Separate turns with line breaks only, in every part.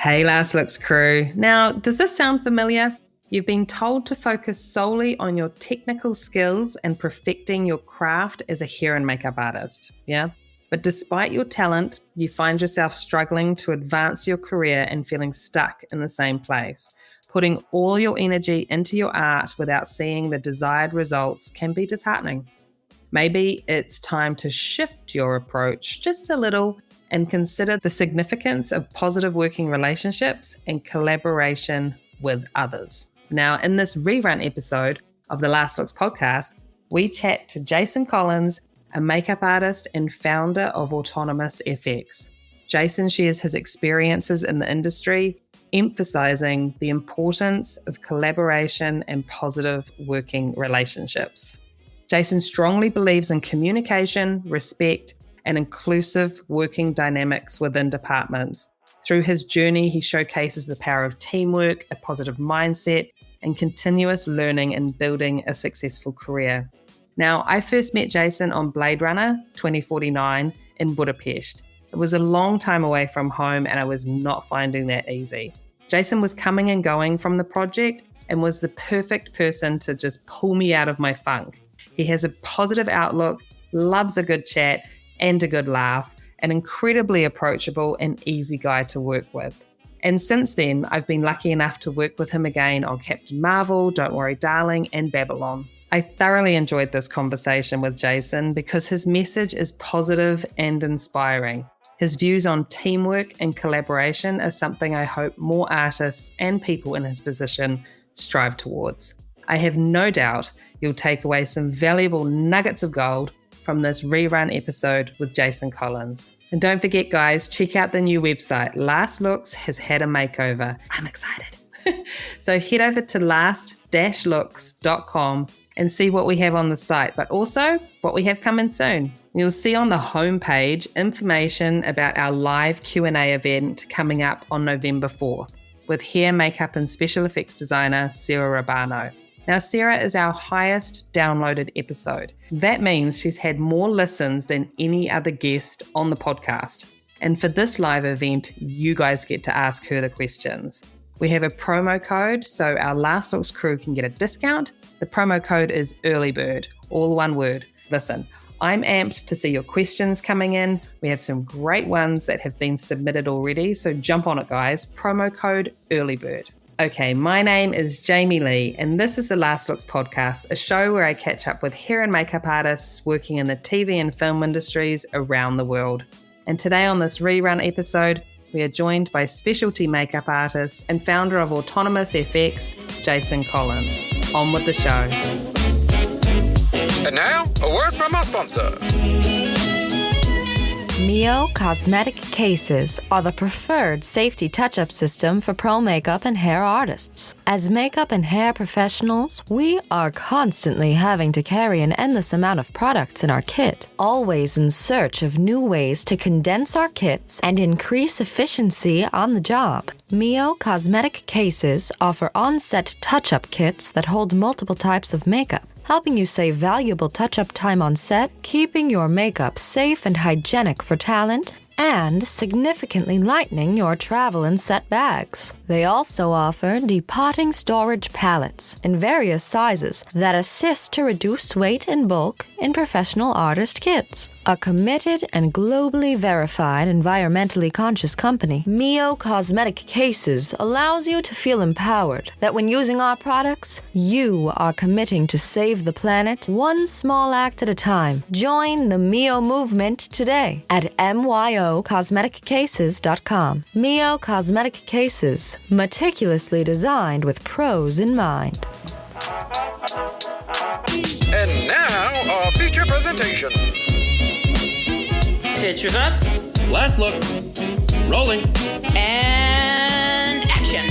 Hey, Last Looks crew. Now, does this sound familiar? You've been told to focus solely on your technical skills and perfecting your craft as a hair and makeup artist, yeah? But despite your talent, you find yourself struggling to advance your career and feeling stuck in the same place. Putting all your energy into your art without seeing the desired results can be disheartening. Maybe it's time to shift your approach just a little and consider the significance of positive working relationships and collaboration with others. Now, in this rerun episode of the Last Looks podcast, we chat to Jason Collins, a makeup artist and founder of Autonomous FX. Jason shares his experiences in the industry, emphasizing the importance of collaboration and positive working relationships. Jason strongly believes in communication, respect, and inclusive working dynamics within departments. Through his journey, he showcases the power of teamwork, a positive mindset, and continuous learning in building a successful career. Now, I first met Jason on Blade Runner 2049 in Budapest. It was a long time away from home and I was not finding that easy. Jason was coming and going from the project and was the perfect person to just pull me out of my funk. He has a positive outlook, loves a good chat and a good laugh, an incredibly approachable and easy guy to work with. And since then, I've been lucky enough to work with him again on Captain Marvel, Don't Worry Darling, and Babylon. I thoroughly enjoyed this conversation with Jason because his message is positive and inspiring. His views on teamwork and collaboration are something I hope more artists and people in his position strive towards. I have no doubt you'll take away some valuable nuggets of gold from this rerun episode with Jason Collins. And don't forget, guys, check out the new website. Last Looks has had a makeover. I'm excited. So head over to last-looks.com and see what we have on the site, but also what we have coming soon. You'll see on the homepage information about our live Q&A event coming up on November 4th with hair, makeup, and special effects designer Sarah Rabano. Now, Sarah is our highest downloaded episode. That means she's had more listens than any other guest on the podcast. And for this live event, you guys get to ask her the questions. We have a promo code, so our Last Looks crew can get a discount. The promo code is EARLYBIRD, all one word. Listen, I'm amped to see your questions coming in. We have some great ones that have been submitted already, so jump on it, guys. Promo code EARLYBIRD. Okay, my name is Jamie Lee, and this is the Last Looks podcast, a show where I catch up with hair and makeup artists working in the TV and film industries around the world. And today on this rerun episode, we are joined by specialty makeup artist and founder of Autonomous FX, Jason Collins. On with the show.
And now, a word from our sponsor.
Mio Cosmetic Cases are the preferred safety touch-up system for pro makeup and hair artists. As makeup and hair professionals, we are constantly having to carry an endless amount of products in our kit, always in search of new ways to condense our kits and increase efficiency on the job. Mio Cosmetic Cases offer on-set touch-up kits that hold multiple types of makeup, helping you save valuable touch-up time on set, keeping your makeup safe and hygienic for talent, and significantly lightening your travel and set bags. They also offer depotting storage palettes in various sizes that assist to reduce weight and bulk in professional artist kits. A committed and globally verified environmentally conscious company, Mio Cosmetic Cases allows you to feel empowered that when using our products, you are committing to save the planet one small act at a time. Join the Mio movement today at myocosmeticcases.com. Mio Cosmetic Cases, meticulously designed with pros in mind.
And now, our feature presentation.
Pictures up.
Last Looks. Rolling.
And action.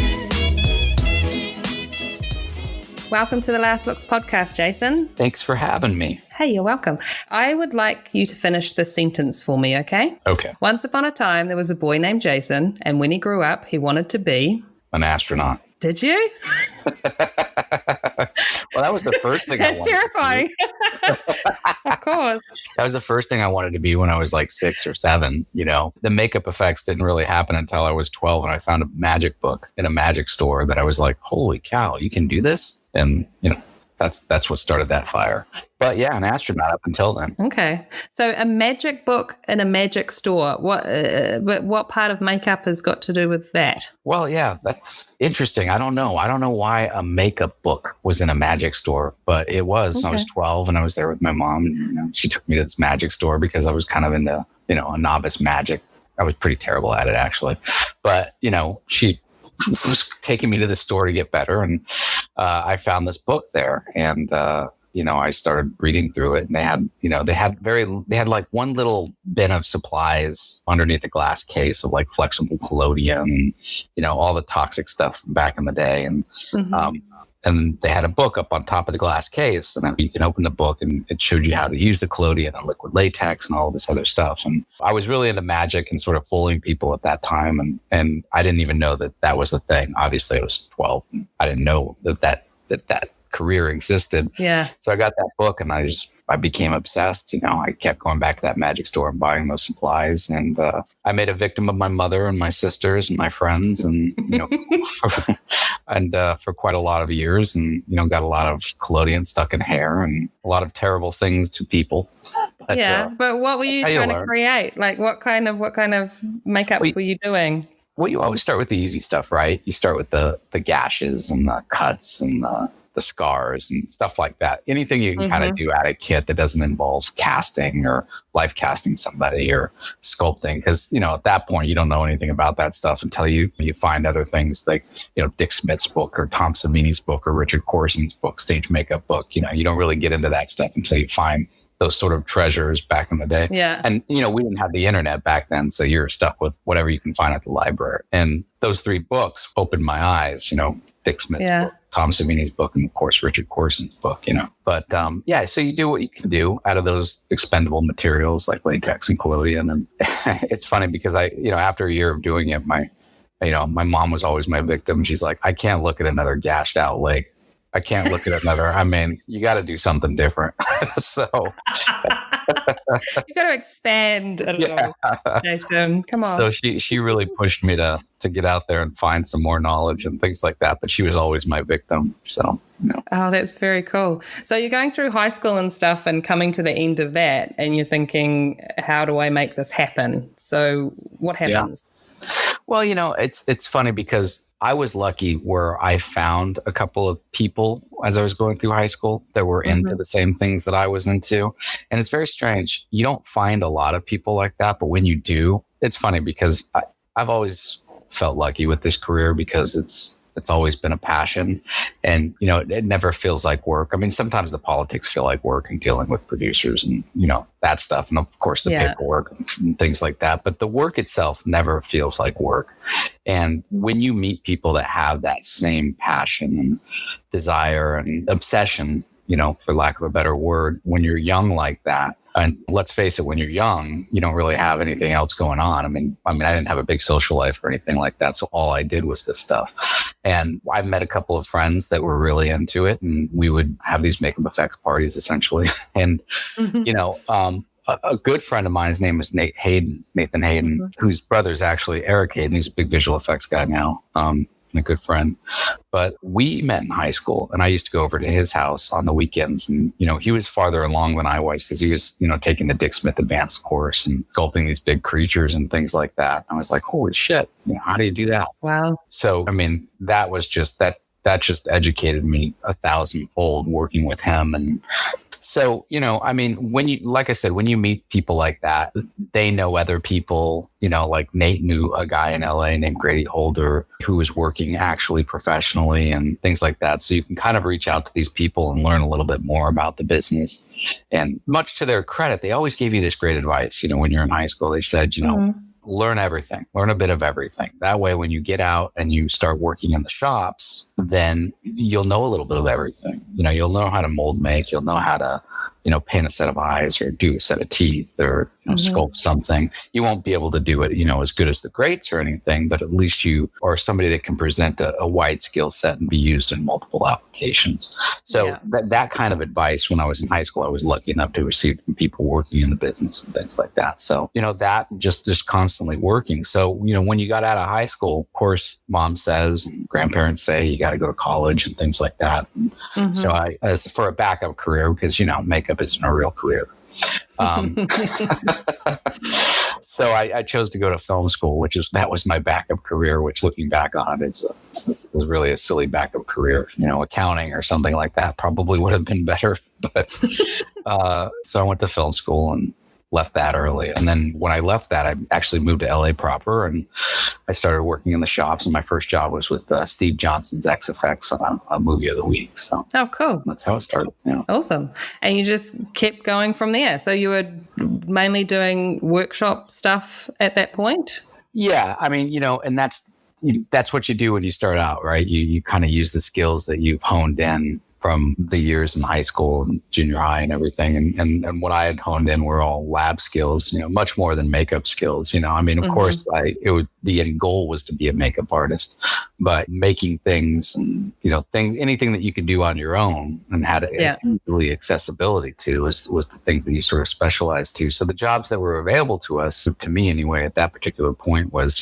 Welcome to the Last Looks podcast, Jason.
Thanks for having me.
Hey, you're welcome. I would like you to finish this sentence for me, okay?
Okay.
Once upon a time, there was a boy named Jason, and when he grew up, he wanted to be...
An astronaut.
Did you?
Well, that was the first thing I
That's
wanted
terrifying. Of course.
That was the first thing I wanted to be when I was like 6 or 7. The makeup effects didn't really happen until I was 12, and I found a magic book in a magic store that I was like, holy cow, you can do this? And, that's what started that fire. But yeah, an astronaut up until then.
Okay. So a magic book in a magic store. What part of makeup has got to do with that?
Well, yeah, that's interesting. I don't know why a makeup book was in a magic store, but it was. Okay. I was 12 and I was there with my mom. She took me to this magic store because I was kind of into, a novice magic. I was pretty terrible at it, actually. But, she was taking me to the store to get better. And I found this book there. And, I started reading through it, and they had like one little bin of supplies underneath a glass case of like flexible collodion, all the toxic stuff back in the day. And, and they had a book up on top of the glass case, and you can open the book and it showed you how to use the collodion and liquid latex and all this other stuff. And I was really into magic and sort of fooling people at that time. And I didn't even know that was a thing. Obviously I was 12. And I didn't know that career existed.
Yeah.
So I got that book and I became obsessed. I kept going back to that magic store and buying those supplies. And I made a victim of my mother and my sisters and my friends, and for quite a lot of years, and got a lot of collodion stuck in hair and a lot of terrible things to people. But,
but what were you trying to create? Like what kind of makeups were you doing?
Well, you always start with the easy stuff, right? You start with the gashes and the cuts and the scars and stuff like that. Anything you can kind of do out of kit that doesn't involve casting or life casting somebody or sculpting. Because, at that point, you don't know anything about that stuff until you find other things like, Dick Smith's book or Tom Savini's book or Richard Corson's book, stage makeup book. You don't really get into that stuff until you find those sort of treasures back in the day.
Yeah.
And, we didn't have the internet back then. So you're stuck with whatever you can find at the library. And those 3 books opened my eyes, Dick Smith's book, Tom Savini's book, and of course, Richard Corson's book, But so you do what you can do out of those expendable materials like latex and collodion. And it's funny because after a year of doing it, my mom was always my victim. She's like, I can't look at another gashed out leg. I can't look at another. You got to do something different. So
you got to expand a little, Jason. Come on.
So she really pushed me to get out there and find some more knowledge and things like that. But she was always my victim. So,
Oh, that's very cool. So you're going through high school and stuff and coming to the end of that, and you're thinking, how do I make this happen? So what happens?
Yeah. Well, it's funny because I was lucky where I found a couple of people as I was going through high school that were into the same things that I was into. And it's very strange. You don't find a lot of people like that, but when you do, it's funny because I've always felt lucky with this career because it's always been a passion, and it never feels like work. Sometimes the politics feel like work and dealing with producers and that stuff, and of course the paperwork and things like that. But the work itself never feels like work. And when you meet people that have that same passion and desire and obsession, for lack of a better word, when you're young like that. And let's face it, when you're young, you don't really have anything else going on. I didn't have a big social life or anything like that. So all I did was this stuff. And I've met a couple of friends that were really into it, and we would have these makeup effects parties essentially. And, a good friend of mine, his name was Nathan Hayden, whose brother's actually Eric Hayden. He's a big visual effects guy now. And a good friend. But we met in high school, and I used to go over to his house on the weekends. And, he was farther along than I was because he was, taking the Dick Smith advanced course and sculpting these big creatures and things like that. I was like, holy shit, how do you do that?
Wow.
So, that was just that just educated me 1,000-fold working with him. And so, when you meet people like that, they know other people, like Nate knew a guy in LA named Grady Holder who was working actually professionally and things like that. So you can kind of reach out to these people and learn a little bit more about the business. And much to their credit, they always gave you this great advice. When you're in high school, they said, learn everything, learn a bit of everything. That way, when you get out and you start working in the shops, then you'll know a little bit of everything. You'll know how to mold make, you'll know how to, paint a set of eyes or do a set of teeth or sculpt something. You won't be able to do it, as good as the greats or anything, but at least you are somebody that can present a wide skill set and be used in multiple applications. So that kind of advice when I was in high school, I was lucky enough to receive from people working in the business and things like that. So, that just constantly working. So, when you got out of high school, of course, mom says, and grandparents say, you got to go to college and things like that. So as for a backup career, because, makeup isn't a real career. So I chose to go to film school, that was my backup career, which looking back on it, it's really a silly backup career. Accounting or something like that probably would have been better. But so I went to film school and left that early. And then when I left that, I actually moved to LA proper and I started working in the shops. And my first job was with Steve Johnson's XFX on a movie of the week. So
cool.
That's how it started.
Awesome. And you just kept going from there. So you were mainly doing workshop stuff at that point?
Yeah. I mean, and that's what you do when you start out, right? You kind of use the skills that you've honed in from the years in high school and junior high and everything. And what I had honed in were all lab skills, much more than makeup skills. I mean, of course, the end goal was to be a makeup artist, but making things and, anything that you could do on your own and had easily accessibility to was the things that you sort of specialized to. So the jobs that were available to us, to me anyway, at that particular point was,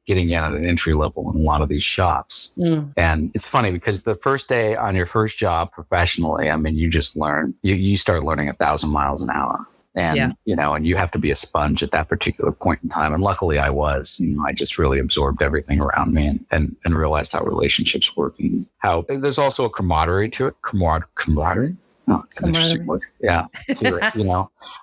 getting in at an entry level in a lot of these shops. And it's funny because the first day on your first job professionally, I mean, you just learn, you start learning 1,000 miles an hour. And, and you have to be a sponge at that particular point in time. And luckily I was, I just really absorbed everything around me and realized how relationships work and how there's also a camaraderie to it. Camaraderie? Oh, it's an interesting word. Yeah.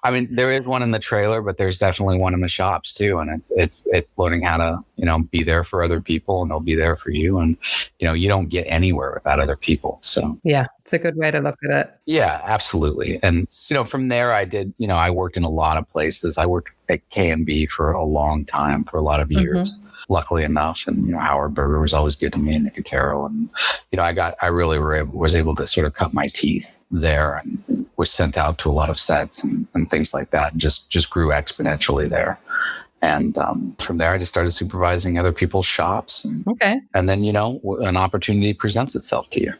I mean, there is one in the trailer, but there's definitely one in the shops too. And it's learning how to, be there for other people and they'll be there for you. And, you don't get anywhere without other people. So
yeah, it's a good way to look at it.
Yeah, absolutely. And, from there I did, I worked in a lot of places. I worked at K&B for a long time, for a lot of years. Luckily enough. And, Howard Berger was always good to me and Nicky Carroll. And, I really was able to sort of cut my teeth there and was sent out to a lot of sets and things like that. And just grew exponentially there. And from there, I just started supervising other people's shops. And then, an opportunity presents itself to you.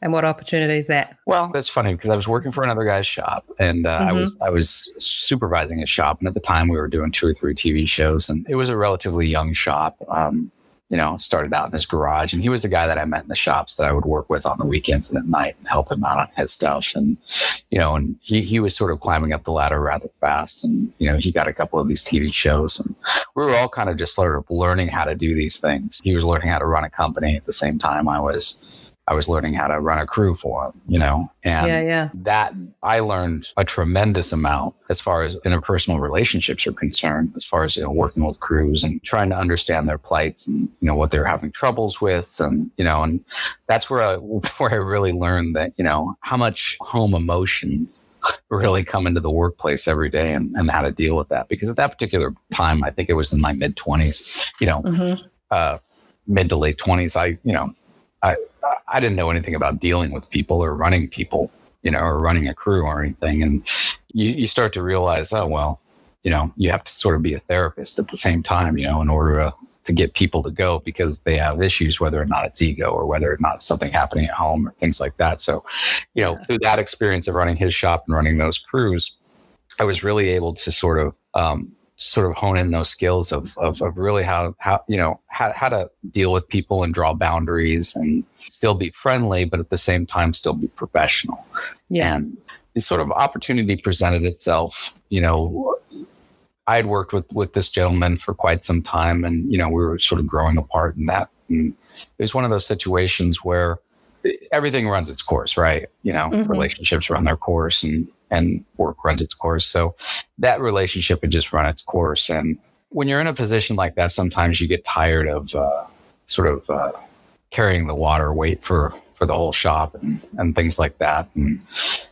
And what opportunity is that?
Well, that's funny because I was working for another guy's shop and I was supervising his shop. And at the time we were doing 2 or 3 TV shows and it was a relatively young shop. Started out in his garage and he was the guy that I met in the shops that I would work with on the weekends and at night and help him out on his stuff. And, and he was sort of climbing up the ladder rather fast. And, he got a couple of these TV shows and we were all kind of just sort of learning how to do these things. He was learning how to run a company at the same time I was learning how to run a crew for him, and that I learned a tremendous amount as far as interpersonal relationships are concerned, as far as, working with crews and trying to understand their plights and, what they're having troubles with. And, and that's where I really learned that, how much home emotions really come into the workplace every day and how to deal with that. Because at that particular time, I think it was in my mid 20s, mid to late 20s, I didn't know anything about dealing with people or running people, or running a crew or anything. And you start to realize, oh, well, you have to sort of be a therapist at the same time, in order to get people to go because they have issues, whether or not it's ego or whether or not something happening at home or things like that. So, through that experience of running his shop and running those crews, I was really able to sort of hone in those skills of really how to deal with people and draw boundaries and still be friendly, but at the same time, still be professional. Yeah. And this sort of opportunity presented itself. I had worked with this gentleman for quite some time and, we were sort of growing apart in that. And it was one of those situations where everything runs its course, right? Relationships run their course and work runs its course. So that relationship had just run its course. And when you're in a position like that, sometimes you get tired of carrying the water weight for the whole shop and things like that. And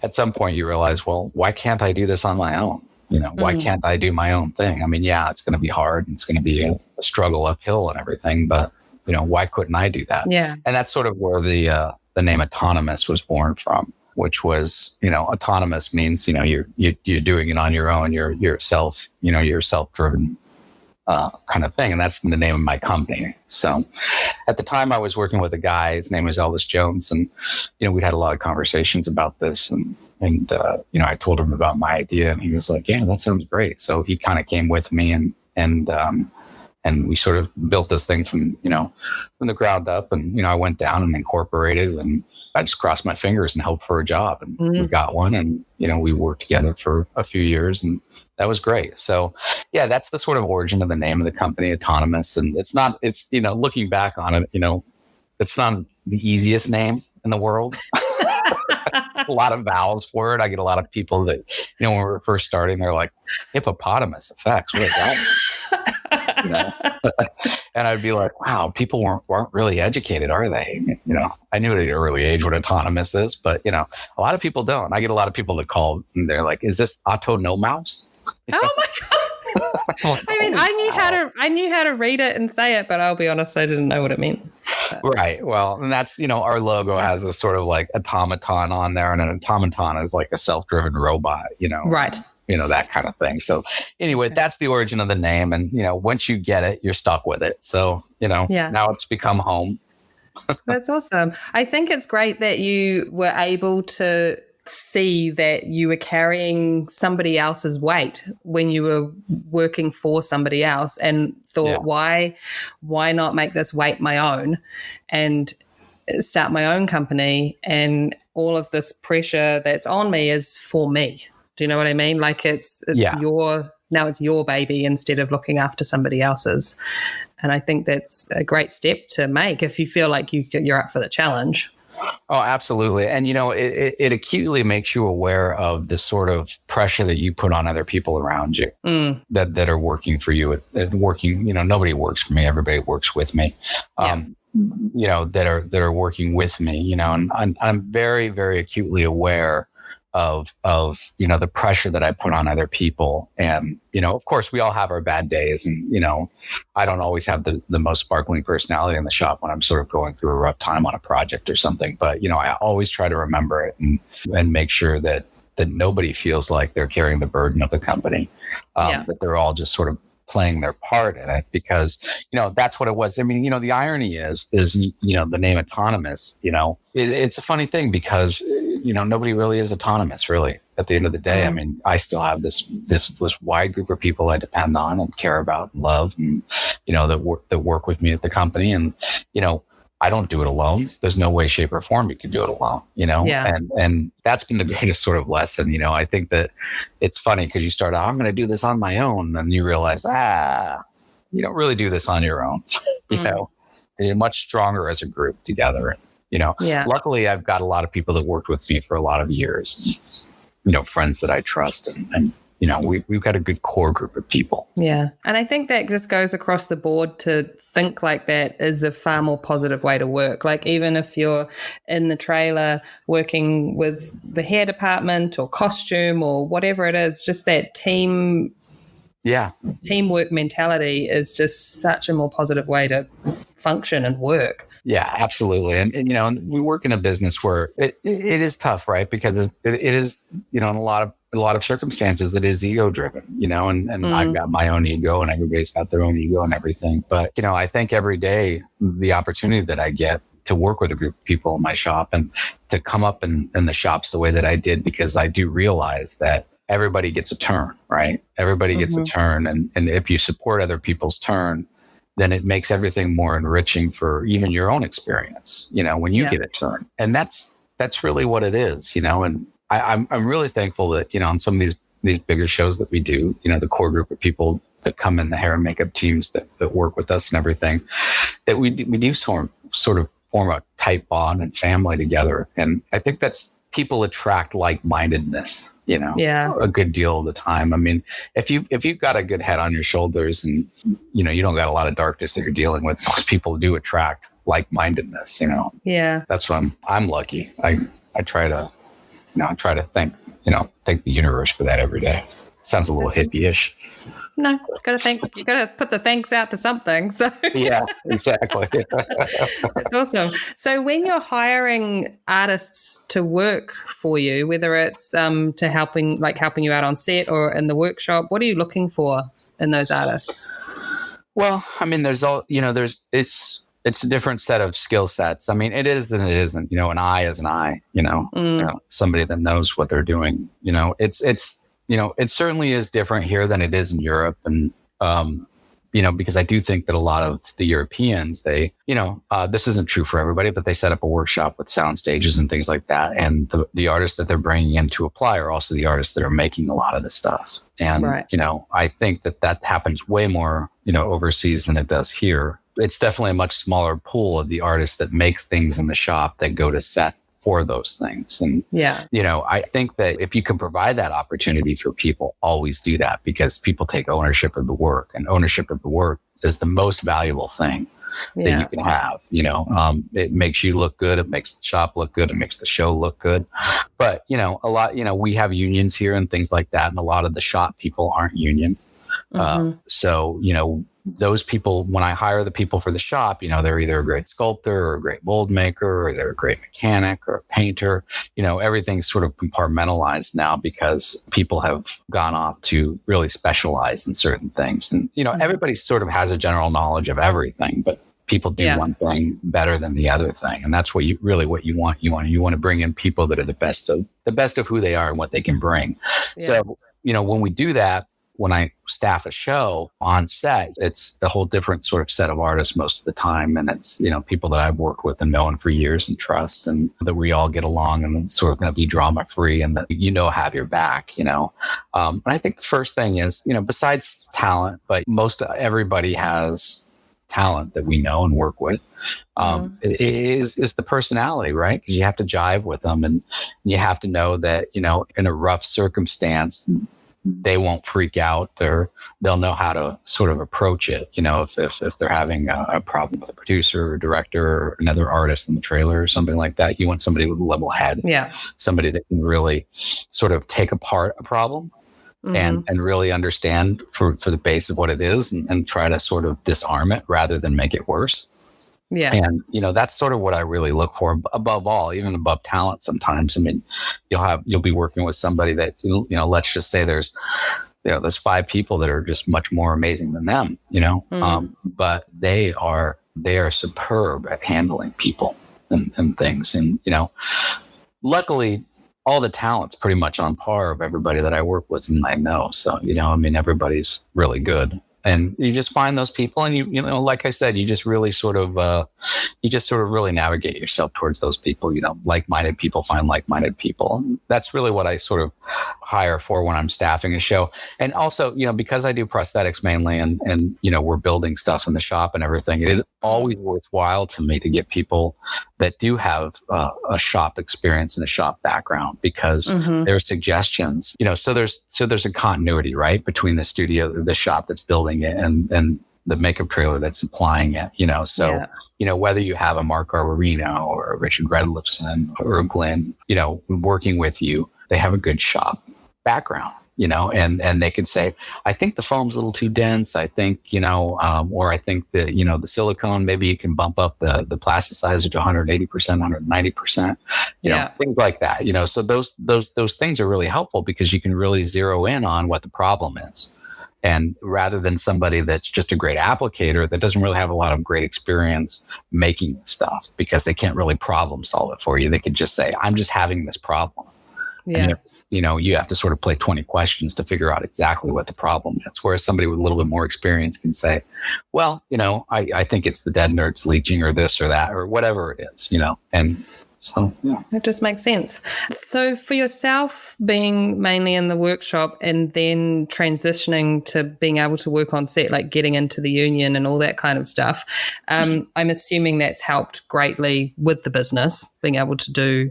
at some point you realize, well, why can't I do this on my own? Why can't I do my own thing? I mean, yeah, it's going to be hard. It's going to be a struggle uphill and everything, but why couldn't I do that?
Yeah.
And that's sort of where the name Autonomous was born from. which was, autonomous means, you're doing it on your own. You're self-driven kind of thing. And that's the name of my company. So at the time I was working with a guy, his name was Elvis Jones. And, we'd had a lot of conversations about this. And I told him about my idea and he was like, yeah, that sounds great. So he kind of came with me and we sort of built this thing from the ground up. And, I went down and incorporated and I just crossed my fingers and hoped for a job. And we got one and, we worked together for a few years and that was great. So yeah, that's the sort of origin of the name of the company, Autonomous. And it's looking back on it, it's not the easiest name in the world. A lot of vowels for it. I get a lot of people that, when we were first starting, they're like, hippopotamus effects. What is that? And I'd be like, wow, people weren't really educated, are they? I knew at an early age what autonomous is, but a lot of people don't. I get a lot of people that call and they're like, is this autonomous?
Oh my God. I mean, I knew how to read it and say it, but I'll be honest, I didn't know what it meant.
Right. Well, and that's, our logo has a sort of like automaton on there, and an automaton is like a self-driven robot,
Right.
That kind of thing. So anyway, that's the origin of the name. And, once you get it, you're stuck with it. So, now it's become home.
That's awesome. I think it's great that you were able to see that you were carrying somebody else's weight when you were working for somebody else and thought, why not make this weight my own and start my own company, and all of this pressure that's on me is for me. Do you know what I mean? Like it's your baby instead of looking after somebody else's. And I think that's a great step to make if you feel like you're up for the challenge.
Oh, absolutely. And, it acutely makes you aware of the sort of pressure that you put on other people around you that are working for you. Nobody works for me. Everybody works with me, that are working with me, and I'm very, very acutely aware of the pressure that I put on other people. And, of course, we all have our bad days. And, I don't always have the most sparkling personality in the shop when I'm sort of going through a rough time on a project or something. But, I always try to remember it and make sure that nobody feels like they're carrying the burden of the company, that they're all just sort of playing their part in it, because, that's what it was. I mean, the irony is, the name Autonomous, it's a funny thing because, nobody really is autonomous, really, at the end of the day. I mean, I still have this wide group of people I depend on and care about and love, and, that work with me at the company. And, I don't do it alone. There's no way, shape, or form you can do it alone, and that's been the greatest sort of lesson. I think that it's funny because you start out, I'm going to do this on my own. And you realize, you don't really do this on your own. You're much stronger as a group together. Luckily I've got a lot of people that worked with me for a lot of years, friends that I trust, and we've got a good core group of people.
Yeah. And I think that just goes across the board. To think like that is a far more positive way to work. Like even if you're in the trailer working with the hair department or costume or whatever it is, just that teamwork mentality is just such a more positive way to function and work.
Yeah, absolutely. And we work in a business where it is tough, right? Because it is, in a lot of circumstances, it is ego driven, and I've got my own ego and everybody's got their own ego and everything. But, I think every day the opportunity that I get to work with a group of people in my shop and to come up in the shops the way that I did, because I do realize that everybody gets a turn, right? Everybody gets a turn. And if you support other people's turn, then it makes everything more enriching for even your own experience, when you get a turn. And that's really what it is, and I'm really thankful that, on some of these bigger shows that we do, the core group of people that come in, the hair and makeup teams that work with us and everything, that we do sort of form a tight bond and family together. And I think that's, people attract like-mindedness, a good deal of the time. I mean, if you've got a good head on your shoulders and, you don't got a lot of darkness that you're dealing with, most people do attract like-mindedness,
Yeah.
That's what I'm lucky. I try to I try to thank the universe for that every day. Sounds a little hippie-ish.
No, you got to put the thanks out to something. So
Yeah, exactly.
that's awesome. So when you're hiring artists to work for you, whether it's to helping you out on set or in the workshop, what are you looking for in those artists?
Well, I mean, it's a different set of skill sets. I mean, it is and it isn't. An eye is an eye. Somebody that knows what they're doing. It certainly is different here than it is in Europe, and because I do think that a lot of the Europeans, this isn't true for everybody, but they set up a workshop with sound stages and things like that, and the artists that they're bringing in to apply are also the artists that are making a lot of this stuff. And
right.
I think that happens way more overseas than it does here. It's definitely a much smaller pool of the artists that makes things in the shop that go to set for those things. And, I think that if you can provide that opportunity for people, always do that, because people take ownership of the work, and ownership of the work is the most valuable thing that you can have. It makes you look good. It makes the shop look good. It makes the show look good. But, a lot, we have unions here and things like that. And a lot of the shop people aren't unions. So, those people, when I hire the people for the shop, they're either a great sculptor or a great mold maker, or they're a great mechanic or a painter. Everything's sort of compartmentalized now because people have gone off to really specialize in certain things. And, everybody sort of has a general knowledge of everything, but people do one thing better than the other thing. And that's what you want. You want to bring in people that are the best of who they are and what they can bring. Yeah. So, when we do that, when I staff a show on set, it's a whole different sort of set of artists most of the time. And it's, people that I've worked with and known for years and trust, and that we all get along, and it's sort of going to be drama free, and that, have your back, And I think the first thing is, besides talent, but everybody has talent that we know and work with. It is the personality, right? Because you have to jive with them, and you have to know that, in a rough circumstance, they won't freak out, or they'll know how to sort of approach it. If they're having a problem with a producer or director or another artist in the trailer or something like that, you want somebody with a level head. Yeah. Somebody that can really sort of take apart a problem and really understand for the base of what it is, and try to sort of disarm it rather than make it worse. Yeah. And, that's sort of what I really look for above all, even above talent sometimes. I mean, you'll be working with somebody that, let's just say there's 5 people that are just much more amazing than them, but they are superb at handling people and things. And, luckily, all the talent's pretty much on par of everybody that I work with and I know. So, everybody's really good. And you just find those people, and like I said, you just really sort of really navigate yourself towards those people. Like-minded people find like-minded people. And that's really what I sort of hire for when I'm staffing a show. And also, because I do prosthetics mainly, and we're building stuff in the shop and everything, it is always worthwhile to me to get people that do have a shop experience and a shop background, because there are suggestions. So there's a continuity, right, between the studio, the shop that's building it, and the makeup trailer that's supplying it, whether you have a Mark Arborino or a Richard Redlifson or a Glenn, working with you, they have a good shop background, and they could say, I think the foam's a little too dense. I think, or I think that, the silicone, maybe you can bump up the plasticizer to 180%, 190%, things like that, so those things are really helpful, because you can really zero in on what the problem is. And rather than somebody that's just a great applicator that doesn't really have a lot of great experience making stuff, because they can't really problem solve it for you. They could just say, I'm just having this problem. Yeah. And you have to sort of play 20 questions to figure out exactly what the problem is. Whereas somebody with a little bit more experience can say, well, I think it's the dead nerds leaching, or this or that, or whatever it is, and so, yeah.
It just makes sense. So for yourself, being mainly in the workshop and then transitioning to being able to work on set, like getting into the union and all that kind of stuff, I'm assuming that's helped greatly with the business, being able to do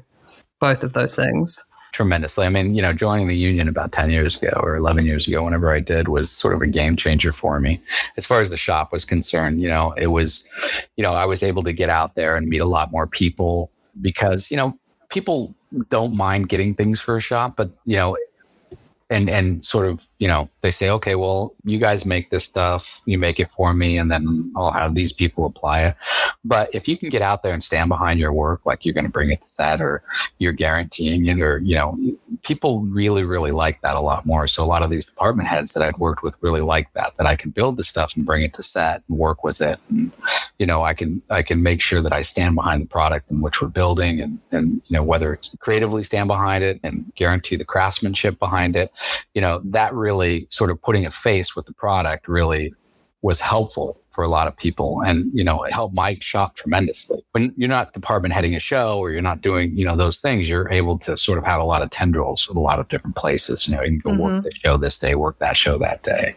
both of those things.
Tremendously. I mean, joining the union about 10 years ago or 11 years ago, whenever I did, was sort of a game changer for me. As far as the shop was concerned, it was, I was able to get out there and meet a lot more people, because, people don't mind getting things for a shot, but and sort of, they say, okay, well, you guys make this stuff, you make it for me, and then I'll have these people apply it. But if you can get out there and stand behind your work, like you're going to bring it to set, or you're guaranteeing it, or, people really, really like that a lot more. So a lot of these department heads that I'd worked with really like that I can build the stuff and bring it to set and work with it. And, I can make sure that I stand behind the product in which we're building, and whether it's creatively stand behind it and guarantee the craftsmanship behind it, that really sort of putting a face with the product really was helpful for a lot of people. And, it helped my shop tremendously. When you're not department heading a show, or you're not doing, those things, you're able to sort of have a lot of tendrils with a lot of different places. You can go work this show this day, work that show that day.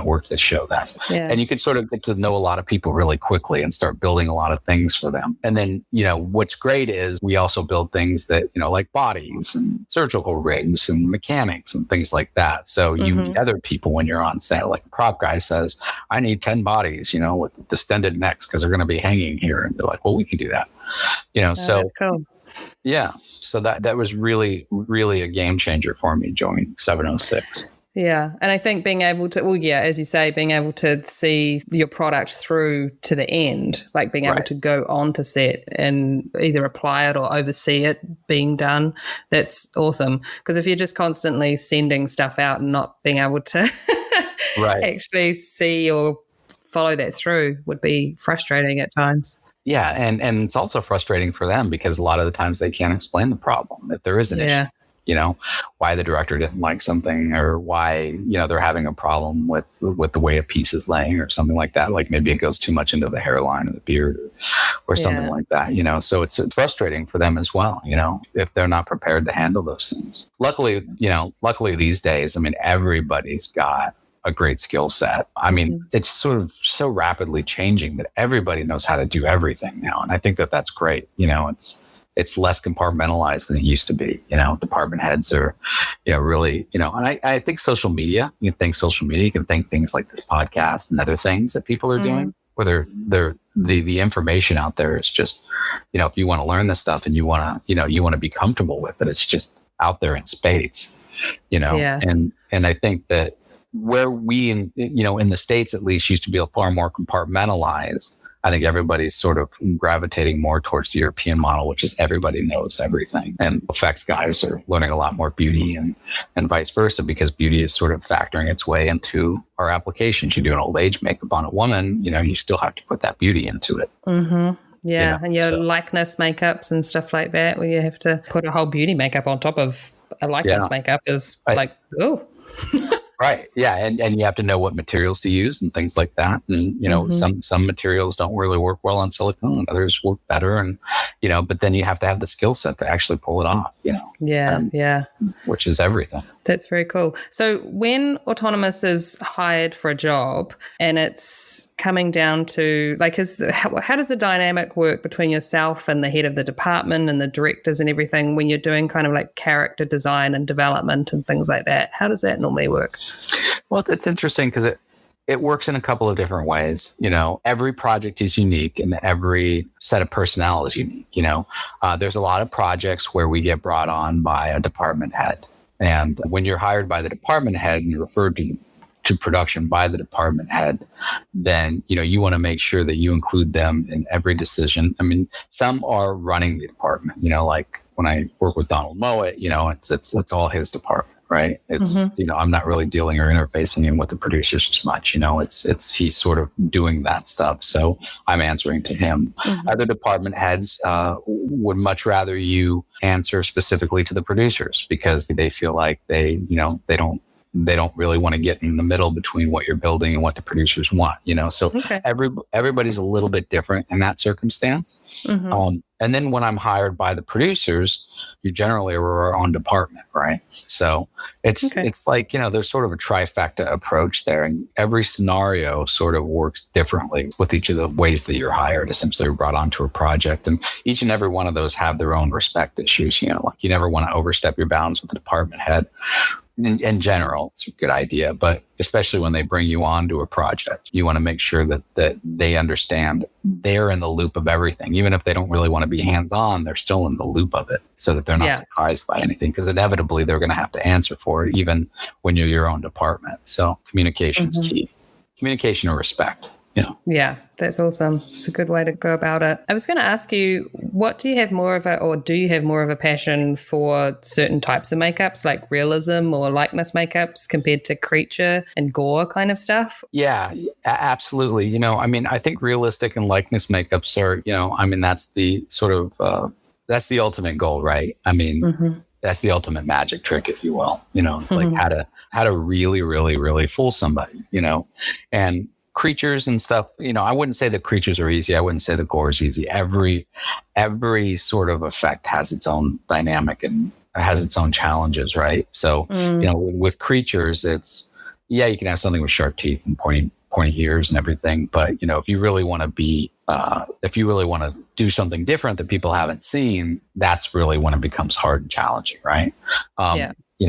Work this show that. Yeah. And you can sort of get to know a lot of people really quickly and start building a lot of things for them. And then, what's great is we also build things that, like bodies and surgical rigs and mechanics and things like that. So you meet other people when you're on set. Like a prop guy says, I need 10 bodies, with distended necks because they're going to be hanging here. And they're like, well, we can do that. So
that's cool.
Yeah. So that was really, really a game changer for me joining 706.
Yeah. And I think being able to, as you say, being able to see your product through to the end, like being able to go on to set and either apply it or oversee it being done, that's awesome. Because if you're just constantly sending stuff out and not being able to actually see or follow that through would be frustrating at times.
Yeah. And it's also frustrating for them because a lot of the times they can't explain the problem if there is an issue. Why the director didn't like something, or why, they're having a problem with the way a piece is laying or something like that. Like maybe it goes too much into the hairline or the beard or something like that, so it's frustrating for them as well, if they're not prepared to handle those things. Luckily these days, everybody's got a great skill set. It's sort of so rapidly changing that everybody knows how to do everything now. And I think that that's great. It's less compartmentalized than it used to be. Department heads are, really, and I think social media, you can think things like this podcast and other things that people are doing, where the information out there is just, if you want to learn this stuff and you want to be comfortable with it, it's just out there in spades, and I think that where we in the States at least used to be far more compartmentalized, I think everybody's sort of gravitating more towards the European model, which is everybody knows everything. And effects guys are learning a lot more beauty and vice versa, because beauty is sort of factoring its way into our applications. You do an old age makeup on a woman, you still have to put that beauty into it.
Mm-hmm. Yeah. And your likeness makeups and stuff like that, where you have to put a whole beauty makeup on top of a likeness makeup is oh.
Right. Yeah. And you have to know what materials to use and things like that. And, some materials don't really work well on silicone, and others work better. And, but then you have to have the skill set to actually pull it off, which is everything.
That's very cool. So when Autonomous is hired for a job and it's coming down to how does the dynamic work between yourself and the head of the department and the directors and everything when you're doing kind of like character design and development and things like that? How does that normally work?
Well, it's interesting because it works in a couple of different ways. Every project is unique and every set of personnel is unique. There's a lot of projects where we get brought on by a department head. And when you're hired by the department head and you're referred to production by the department head, then, you want to make sure that you include them in every decision. Some are running the department, like when I work with Donald Mowat, it's all his department. Right. It's, I'm not really dealing or interfacing with the producers as much, he's sort of doing that stuff. So I'm answering to him. Other department heads would much rather you answer specifically to the producers because they feel like they don't really want to get in the middle between what you're building and what the producers want, so everybody's a little bit different in that circumstance. And then when I'm hired by the producers, you generally are our own department, right? So it's like, there's sort of a trifecta approach there, and every scenario sort of works differently with each of the ways that you're hired, essentially brought onto a project. And each and every one of those have their own respect issues, like you never want to overstep your bounds with the department head. in general, it's a good idea, but especially when they bring you onto a project, you want to make sure that they understand they're in the loop of everything. Even if they don't really want to be hands-on, they're still in the loop of it so that they're not surprised by anything, because inevitably they're going to have to answer for it, even when you're your own department. So communication's key. Communication or respect.
Yeah, that's awesome. It's a good way to go about it. I was going to ask you, do you have more of a passion for certain types of makeups, like realism or likeness makeups compared to creature and gore kind of stuff?
Yeah, absolutely. I think realistic and likeness makeups are, that's the sort of, that's the ultimate goal, right? That's the ultimate magic trick, if you will. It's like how to really, really, really fool somebody, and creatures and stuff, I wouldn't say that creatures are easy. I wouldn't say the gore is easy. Every sort of effect has its own dynamic and has its own challenges, right? So, with creatures, it's, you can have something with sharp teeth and pointy ears and everything. But, if you really want to do something different that people haven't seen, that's really when it becomes hard and challenging, right?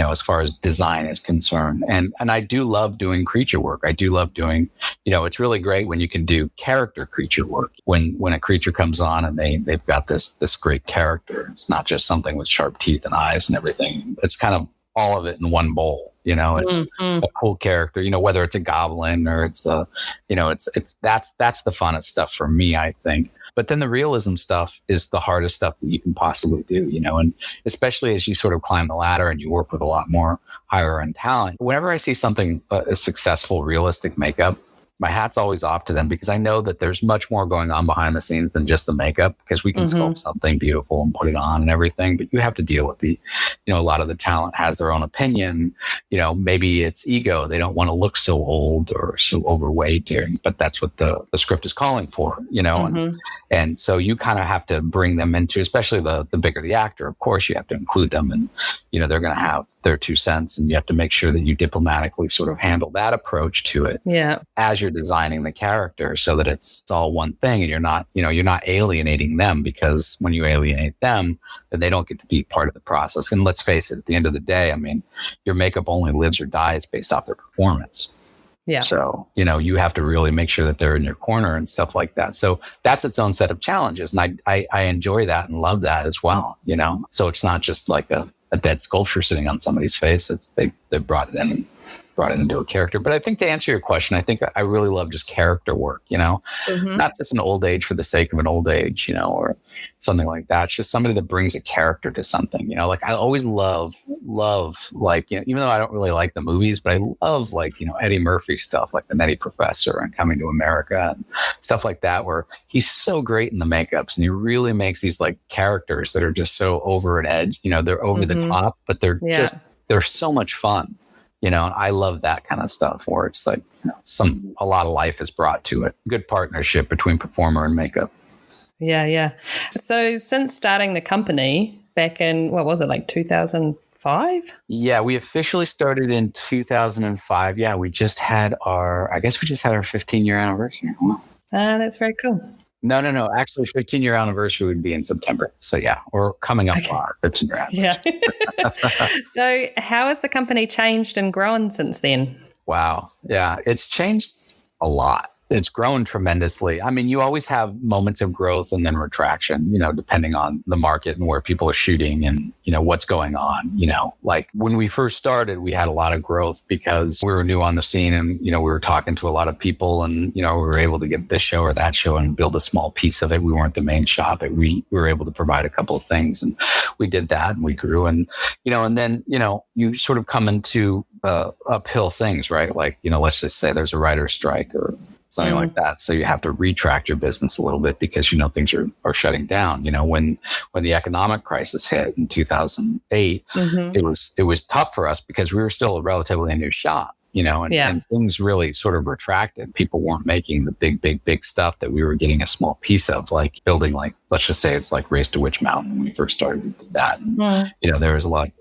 As far as design is concerned. And I do love doing creature work. I do love doing, it's really great when you can do character creature work. When a creature comes on and they've got this great character. It's not just something with sharp teeth and eyes and everything. It's kind of all of it in one bowl. It's a cool character, whether it's a goblin or it's that's the funnest stuff for me, I think. But then the realism stuff is the hardest stuff that you can possibly do, and especially as you sort of climb the ladder and you work with a lot more higher end talent. Whenever I see something, a successful realistic makeup, my hat's always off to them, because I know that there's much more going on behind the scenes than just the makeup, because we can sculpt something beautiful and put it on and everything, but you have to deal with a lot of the talent has their own opinion. Maybe it's ego. They don't want to look so old or so overweight, but that's what the script is calling for, and so you kind of have to bring them into, especially the bigger the actor, of course, you have to include them, and, they're going to have their 2 cents, and you have to make sure that you diplomatically sort of handle that approach to it.
Yeah.
As you're designing the character, so that it's all one thing, and you're not alienating them, because when you alienate them, then they don't get to be part of the process. And let's face it, at the end of the day, your makeup only lives or dies based off their performance. Yeah. So, you have to really make sure that they're in your corner and stuff like that. So that's its own set of challenges. And I enjoy that and love that as well, So it's not just like a dead sculpture sitting on somebody's face. It's they brought it into a character. But I think to answer your question, I think I really love just character work, not just an old age for the sake of an old age, or something like that. It's just somebody that brings a character to something, like I always love, like, even though I don't really like the movies, but I love Eddie Murphy stuff, like The Nutty Professor and Coming to America and stuff like that, where he's so great in the makeups and he really makes these like characters that are just so over an edge, they're over the top, but they're so much fun. And I love that kind of stuff where it's like, a lot of life is brought to it. Good partnership between performer and makeup.
Yeah. So since starting the company back in, what was it, like 2005?
Yeah, we officially started in 2005. Yeah, we just had our 15-year anniversary. Wow.
That's very cool.
No. Actually, 15-year anniversary would be in September. So yeah, we're coming up on our 15-year anniversary.
Yeah. So how has the company changed and grown since then?
Wow. Yeah, it's changed a lot. It's grown tremendously. You always have moments of growth and then retraction, depending on the market and where people are shooting and, what's going on. Like when we first started, we had a lot of growth because we were new on the scene and, we were talking to a lot of people and, we were able to get this show or that show and build a small piece of it. We weren't the main shop, but we were able to provide a couple of things and we did that and we grew and, and then, you sort of come into uphill things, right? Like, let's just say there's a writer's strike or something like that. So you have to retract your business a little bit because, things are shutting down. When the economic crisis hit in 2008, it was tough for us because we were still a relatively new shop, and things really sort of retracted. People weren't making the big stuff that we were getting a small piece of, like building, like, let's just say it's like Race to Witch Mountain when we first started that. And, there was a lot,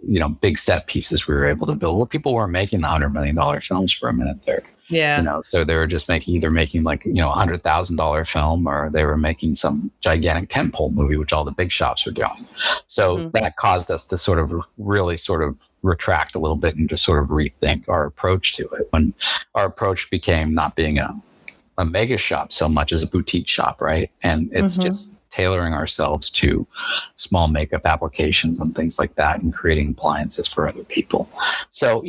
big set pieces we were able to build. Well, people weren't making the $100 million films for a minute there.
Yeah.
So they were just either making like, $100,000 film, or they were making some gigantic tentpole movie, which all the big shops were doing. So that caused us to sort of really sort of retract a little bit and just sort of rethink our approach to it. When our approach became not being a mega shop so much as a boutique shop, right? And it's just tailoring ourselves to small makeup applications and things like that, and creating appliances for other people. So,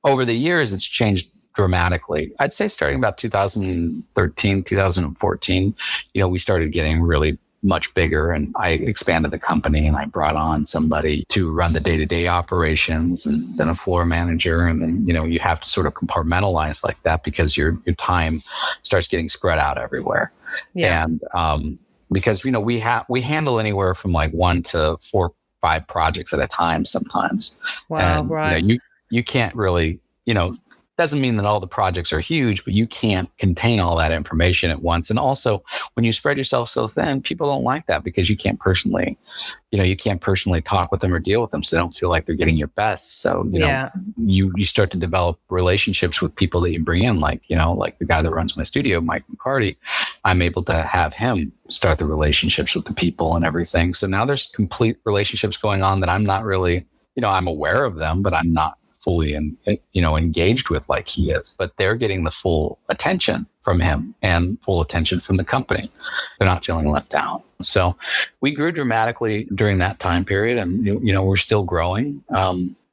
over the years, it's changed dramatically. I'd say starting about 2013, 2014, we started getting really much bigger, and I expanded the company, and I brought on somebody to run the day-to-day operations, and then a floor manager. And then, you have to sort of compartmentalize like that, because your time starts getting spread out everywhere. Yeah. And, because, we handle anywhere from like 1 to 4, 5 projects at a time sometimes.
Wow.
And,
right.
You can't really, doesn't mean that all the projects are huge, but you can't contain all that information at once. And also, when you spread yourself so thin, people don't like that, because you can't personally talk with them or deal with them, so they don't feel like they're getting your best. So, you start to develop relationships with people that you bring in, like the guy that runs my studio, Mike McCarty. I'm able to have him start the relationships with the people and everything. So now there's complete relationships going on that I'm not really, I'm aware of them, but I'm not fully engaged with like he is, but they're getting the full attention from him and full attention from the company. They're not feeling left out. So we grew dramatically during that time period, and we're still growing.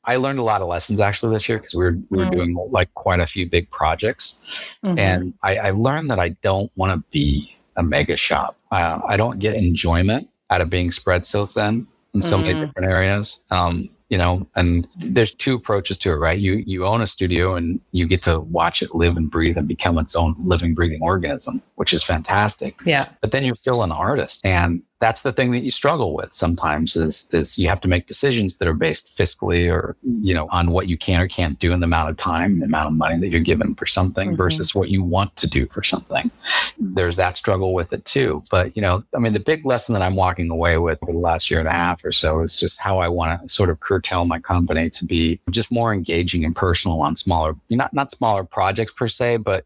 I learned a lot of lessons actually this year, because we were doing like quite a few big projects, and I learned that I don't want to be a mega shop. I don't get enjoyment out of being spread so thin in so many different areas. And there's 2 approaches to it, right? You own a studio, and you get to watch it live and breathe and become its own living, breathing organism, which is fantastic.
Yeah.
But then you're still an artist. And that's the thing that you struggle with sometimes is you have to make decisions that are based fiscally or, on what you can or can't do in the amount of time, the amount of money that you're given for something versus what you want to do for something. There's that struggle with it too. But, the big lesson that I'm walking away with for the last year and a half or so is just how I want to sort of curtail my company to be just more engaging and personal on smaller, not smaller projects per se, but,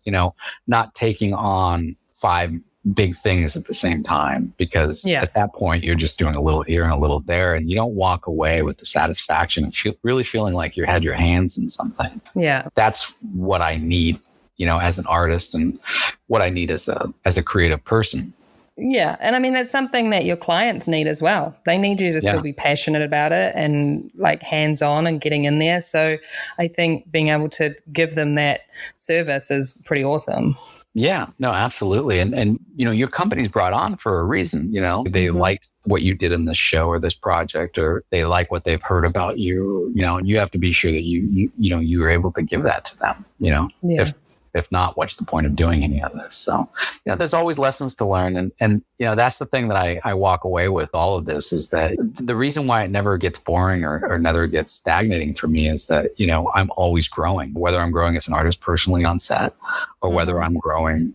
not taking on 5 big things at the same time, because at that point you're just doing a little here and a little there, and you don't walk away with the satisfaction of really feeling like you had your hands in something. Yeah. That's what I need, as an artist, and what I need as a creative person.
Yeah. And it's something that your clients need as well. They need you to still be passionate about it and like hands-on and getting in there. So I think being able to give them that service is pretty awesome.
Yeah, no, absolutely. And your company's brought on for a reason. They like what you did in this show or this project, or they like what they've heard about you, and you have to be sure that you are able to give that to them, If not, what's the point of doing any of this? So, there's always lessons to learn. And that's the thing that I walk away with all of this, is that the reason why it never gets boring or never gets stagnating for me is that, I'm always growing, whether I'm growing as an artist personally on set or whether I'm growing,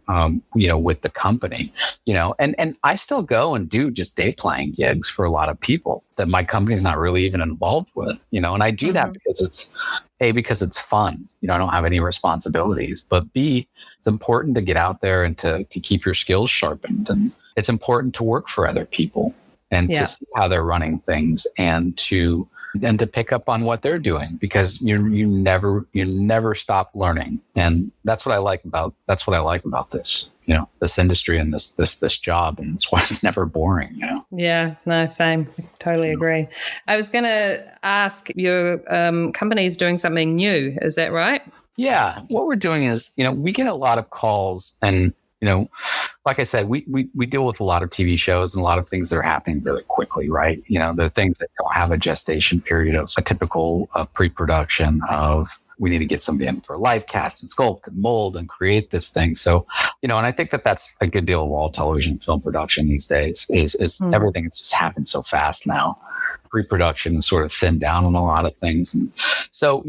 with the company, and I still go and do just day playing gigs for a lot of people that my company's not really even involved with, and I do that because it's fun. I don't have any responsibilities, but B, it's important to get out there and to keep your skills sharpened. And it's important to work for other people and to see how they're running things, and to pick up on what they're doing, because you never stop learning. And that's what I like about this, this industry and this job. And that's why it's never boring,
Yeah, no, same. Totally agree. I was going to ask, your company is doing something new. Is that right?
Yeah. What we're doing is, we get a lot of calls, and, like I said, we deal with a lot of TV shows and a lot of things that are happening really quickly, right? There are things that don't have a gestation period of a typical pre-production of, we need to get somebody in for live cast and sculpt and mold and create this thing. So, and I think that that's a good deal of all television film production these days is everything that's just happened so fast now. Pre-production is sort of thinned down on a lot of things. And so,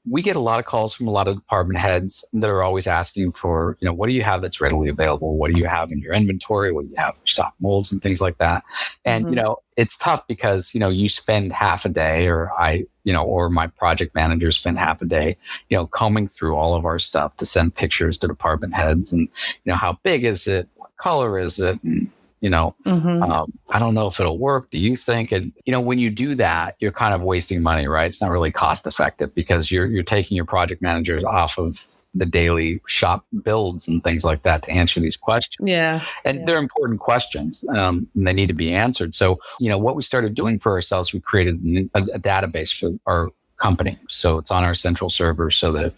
we get a lot of calls from a lot of department heads that are always asking for, what do you have that's readily available? What do you have in your inventory? What do you have for stock molds and things like that? And, it's tough because, you spend half a day or my project managers spend half a day, combing through all of our stuff to send pictures to department heads and, how big is it? What color is it? And, I don't know if it'll work. Do you think? And, when you do that, you're kind of wasting money, right? It's not really cost effective because you're taking your project managers off of the daily shop builds and things like that to answer these questions.
Yeah.
And they're important questions and they need to be answered. So, what we started doing for ourselves, we created a database for our company. So it's on our central server so that,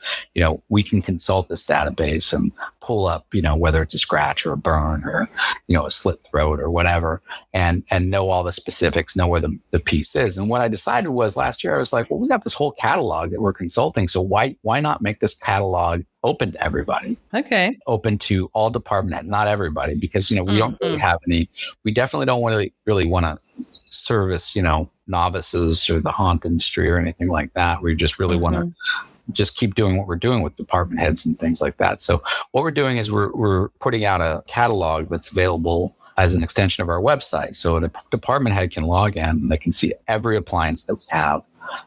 we can consult this database and pull up, whether it's a scratch or a burn or, a slit throat or whatever, and know all the specifics, know where the piece is. And what I decided was last year, I was like, well, we got this whole catalog that we're consulting. So why not make this catalog open to everybody?
Okay.
Open to all department heads, not everybody, because, we don't really have any, we definitely don't really want to service, novices or the haunt industry or anything like that. We just really want to just keep doing what we're doing with department heads and things like that. So what we're doing is we're putting out a catalog that's available as an extension of our website. So a department head can log in and they can see every appliance that we have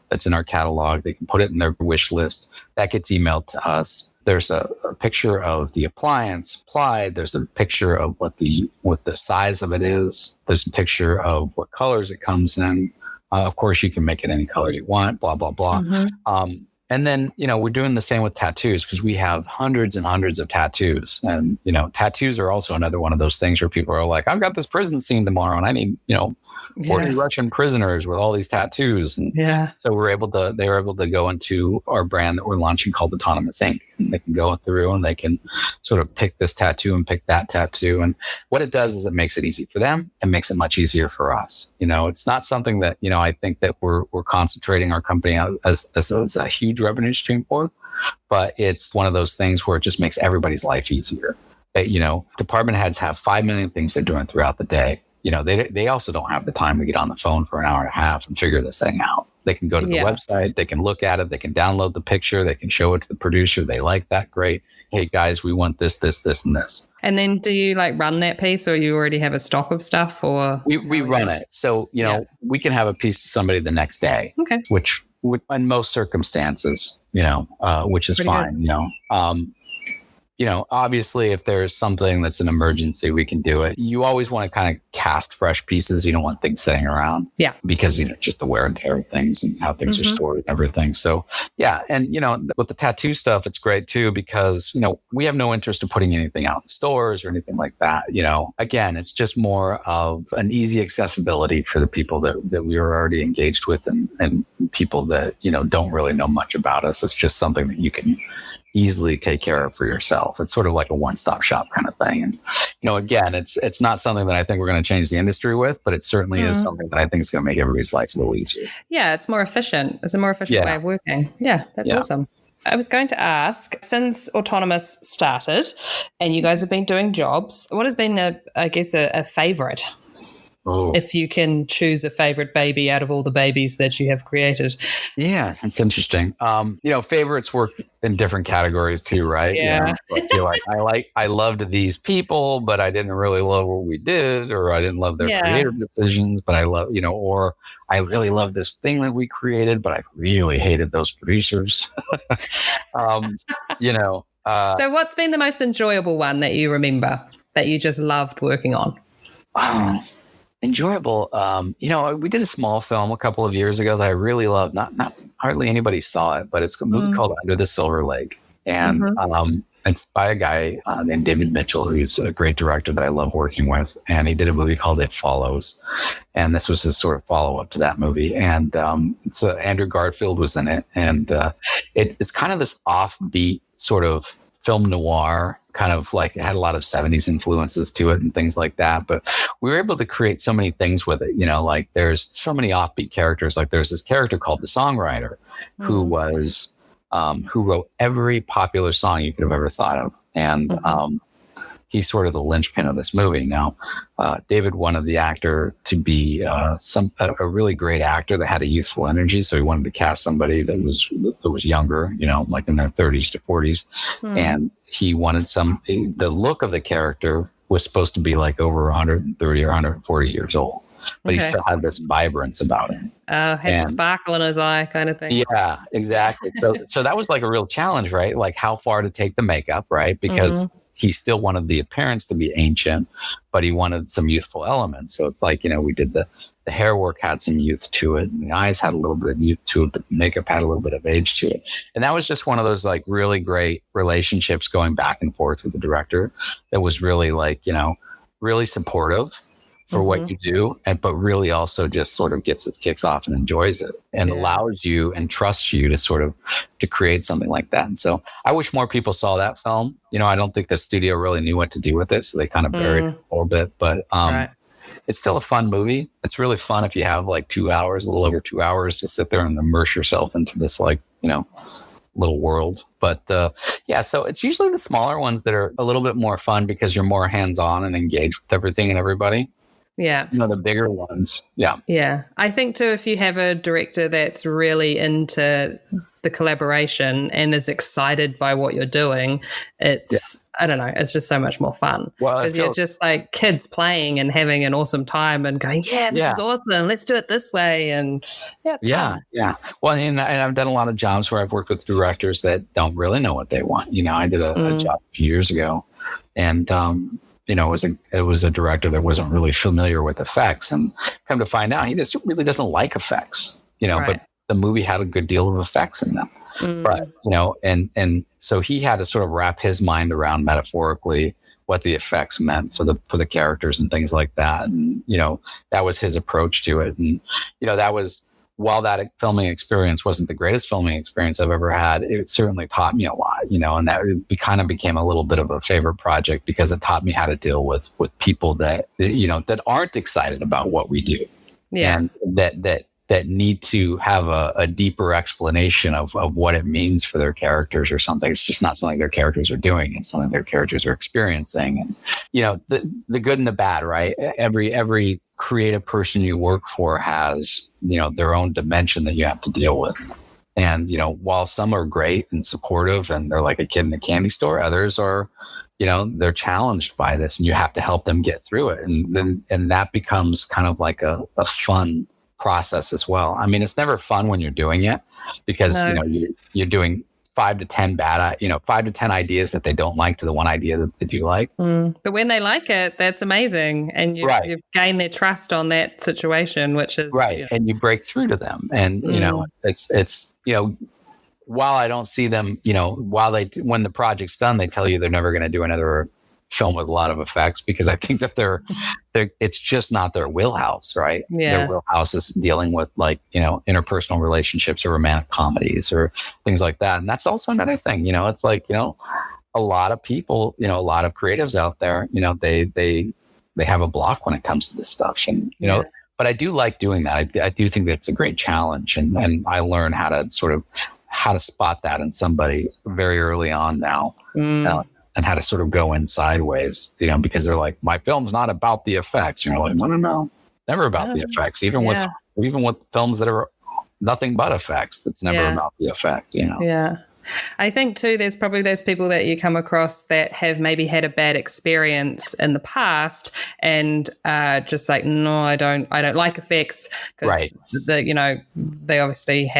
that's in our catalog. They can put it in their wish list. That gets emailed to us. There's a picture of the appliance applied. There's a picture of what the size of it is. There's a picture of what colors it comes in. Of course, you can make it any color you want, blah, blah, blah. And then, we're doing the same with tattoos because we have hundreds and hundreds of tattoos. And, tattoos are also another one of those things where people are like, I've got this prison scene tomorrow and I need, 40 Russian prisoners with all these tattoos. And so they were able to go into our brand that we're launching called Autonomous Ink. And they can go through and they can sort of pick this tattoo and pick that tattoo. And what it does is it makes it easy for them and makes it much easier for us. It's not something that, I think that we're concentrating our company out as a huge revenue stream for, but it's one of those things where it just makes everybody's life easier. Department heads have 5 million things they're doing throughout the day. They also don't have the time to get on the phone for an hour and a half and figure this thing out. They can go to the website, they can look at it, they can download the picture, they can show it to the producer. They like that. Great. Hey guys, we want this, this, this, and this. And
then do you run that piece or you already have a stock of stuff or?
We run it. So, we can have a piece to somebody the next day, which in most circumstances, which is pretty fine, obviously if there's something that's an emergency, we can do it. You always want to kind of cast fresh pieces. You don't want things sitting around. Yeah. Because, just the wear and tear of things and how things are stored and everything. So, yeah. And, with the tattoo stuff, it's great too, because, we have no interest in putting anything out in stores or anything like that. Again, it's just more of an easy accessibility for the people that we are already engaged with and people that, don't really know much about us. It's just something that you can easily take care of for yourself. It's sort of like a one-stop shop kind of thing. And, again, it's not something that I think we're going to change the industry with, but it certainly is something that I think is going to make everybody's life a little easier. Yeah,
it's more efficient. It's a more efficient way of working. Yeah, that's awesome. I was going to ask, since Autonomous started and you guys have been doing jobs, what has been a favorite? Oh. If you can choose a favorite baby out of all the babies that you have created.
Yeah, that's interesting. Favorites work in different categories too, right?
Yeah.
I loved these people, but I didn't really love what we did, or I didn't love their creative decisions, but I love, or I really love this thing that we created, but I really hated those producers. So
what's been the most enjoyable one that you remember that you just loved working on?
Enjoyable. We did a small film a couple of years ago that I really loved. Not hardly anybody saw it, but it's a movie called Under the Silver Lake. And it's by a guy named David Mitchell, who's a great director that I love working with. And he did a movie called It Follows. And this was his sort of follow-up to that movie. And it's Andrew Garfield was in it. And it's kind of this offbeat sort of film noir, kind of like it had a lot of 70s influences to it and things like that. But we were able to create so many things with it. There's so many offbeat characters. Like there's this character called the Songwriter who wrote every popular song you could have ever thought of. And he's sort of the linchpin of this movie. Now, David wanted the actor to be a really great actor that had a youthful energy. So he wanted to cast somebody that was younger, like in their 30s to 40s. And he wanted the look of the character was supposed to be like over 130 or 140 years old. But he still had this vibrance about him.
Had the sparkle in his eye kind of thing.
Yeah, exactly. So that was like a real challenge, right? Like how far to take the makeup, right? Because he still wanted the appearance to be ancient, but he wanted some youthful elements. So it's like, we did the hair work had some youth to it, and the eyes had a little bit of youth to it, but the makeup had a little bit of age to it. And that was just one of those like really great relationships going back and forth with the director that was really like, really supportive for what you do, but really also just sort of gets its kicks off and enjoys it and allows you and trusts you to sort of to create something like that. And so I wish more people saw that film. I don't think the studio really knew what to do with it, so they kind of buried it a little bit. But it's still a fun movie. It's really fun if you have like 2 hours, a little over 2 hours to sit there and immerse yourself into this like, little world. But so it's usually the smaller ones that are a little bit more fun because you're more hands-on and engaged with everything and everybody.
Yeah.
The bigger ones. Yeah.
Yeah. I think too, if you have a director that's really into the collaboration and is excited by what you're doing, it's, I don't know, it's just so much more fun. Because you're just like kids playing and having an awesome time and going, this is awesome. Let's do it this way. And it's fun.
Yeah. Well, and I've done a lot of jobs where I've worked with directors that don't really know what they want. I did a job a few years ago, and it was a director that wasn't really familiar with effects, and come to find out he just really doesn't like effects, but the movie had a good deal of effects in them. But, and so he had to sort of wrap his mind around metaphorically what the effects meant for the characters and things like that. And, that was his approach to it. And, that was, while that filming experience wasn't the greatest filming experience I've ever had, it certainly taught me a lot, and that kind of became a little bit of a favorite project because it taught me how to deal with people that, that aren't excited about what we do. Yeah. And that need to have a deeper explanation of what it means for their characters or something. It's just not something their characters are doing. It's something their characters are experiencing. And, the good and the bad, right? Every creative person you work for has, their own dimension that you have to deal with. And, while some are great and supportive and they're like a kid in a candy store, others are, they're challenged by this and you have to help them get through it. And that becomes kind of like a fun process as well. I mean, it's never fun when you're doing it because, you're doing 5 to 10 ideas that they don't like to the one idea that they do like.
But when they like it, that's amazing. And you've gained their trust on that situation, which is
right. And you break through to them. And, it's, while I don't see them, when the project's done, they tell you they're never going to do another film with a lot of effects because I think that it's just not their wheelhouse, right? Yeah. Their wheelhouse is dealing with like, interpersonal relationships or romantic comedies or things like that. And that's also another thing, it's like, a lot of people, a lot of creatives out there, they have a block when it comes to this stuff. And, but I do like doing that. I do think that's a great challenge. And I learn how to spot that in somebody very early on now. And how to sort of go in sideways, because they're like, my film's not about the effects. You're like, no, never about the effects. Even with films that are nothing but effects, that's never about the effect.
Yeah. I think too, there's probably those people that you come across that have maybe had a bad experience in the past and just like, no, I don't like effects because they obviously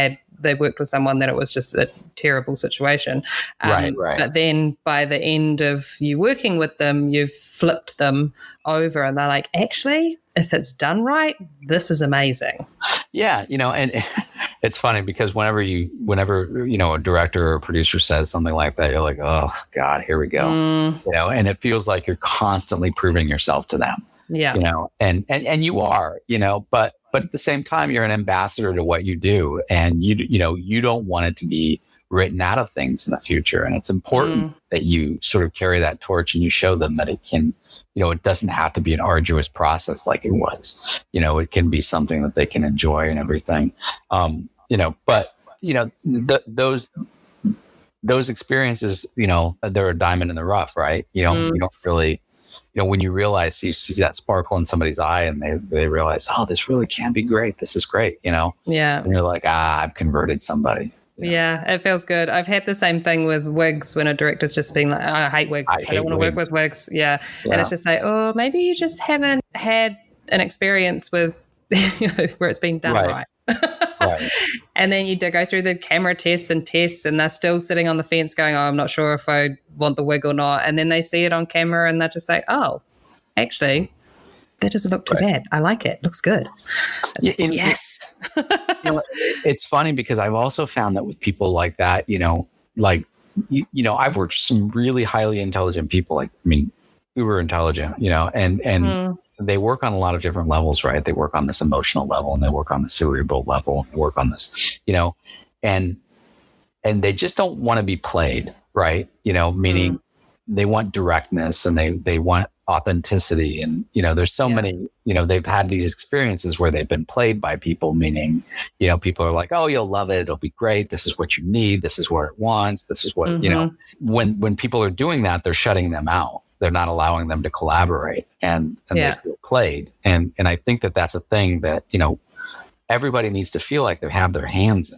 they worked with someone that it was just a terrible situation.
Right.
But then by the end of you working with them, you've flipped them over and they're like, actually, if it's done right, this is amazing.
Yeah. And it's funny because whenever a director or a producer says something like that, you're like, oh God, here we go. And it feels like you're constantly proving yourself to them. Yeah. And you are, but at the same time, you're an ambassador to what you do, and you don't want it to be written out of things in the future. And it's important that you sort of carry that torch and you show them that it can, it doesn't have to be an arduous process like it was. It can be something that they can enjoy and everything. But those those experiences, they're a diamond in the rough, right? You don't really, when you realize, you see that sparkle in somebody's eye and they realize, oh, this really can be great. This is great,
Yeah.
and you're like, I've converted somebody.
Yeah, it feels good. I've had the same thing with wigs when a director's just being like, I hate wigs. I don't want to work with wigs. Yeah. And it's just like, oh, maybe you just haven't had an experience with where it's been done right.
Right.
And then you go through the camera tests, and they're still sitting on the fence going, oh, I'm not sure if I want the wig or not. And then they see it on camera and they're just like, oh, actually, that doesn't look too bad. I like it. Looks good. Yes.
It's funny because I've also found that with people like that, I've worked with some really highly intelligent people, uber intelligent, and they work on a lot of different levels, right? They work on this emotional level, and they work on the cerebral level, and they work on this, and they just don't want to be played, right? Meaning they want directness, and they want authenticity. And, there's so many, they've had these experiences where they've been played by people, meaning, people are like, oh, you'll love it. It'll be great. This is what you need. This is what it wants. This is what, when people are doing that, they're shutting them out. They're not allowing them to collaborate, and they feel played. And I think that that's a thing that, everybody needs to feel like they have their hands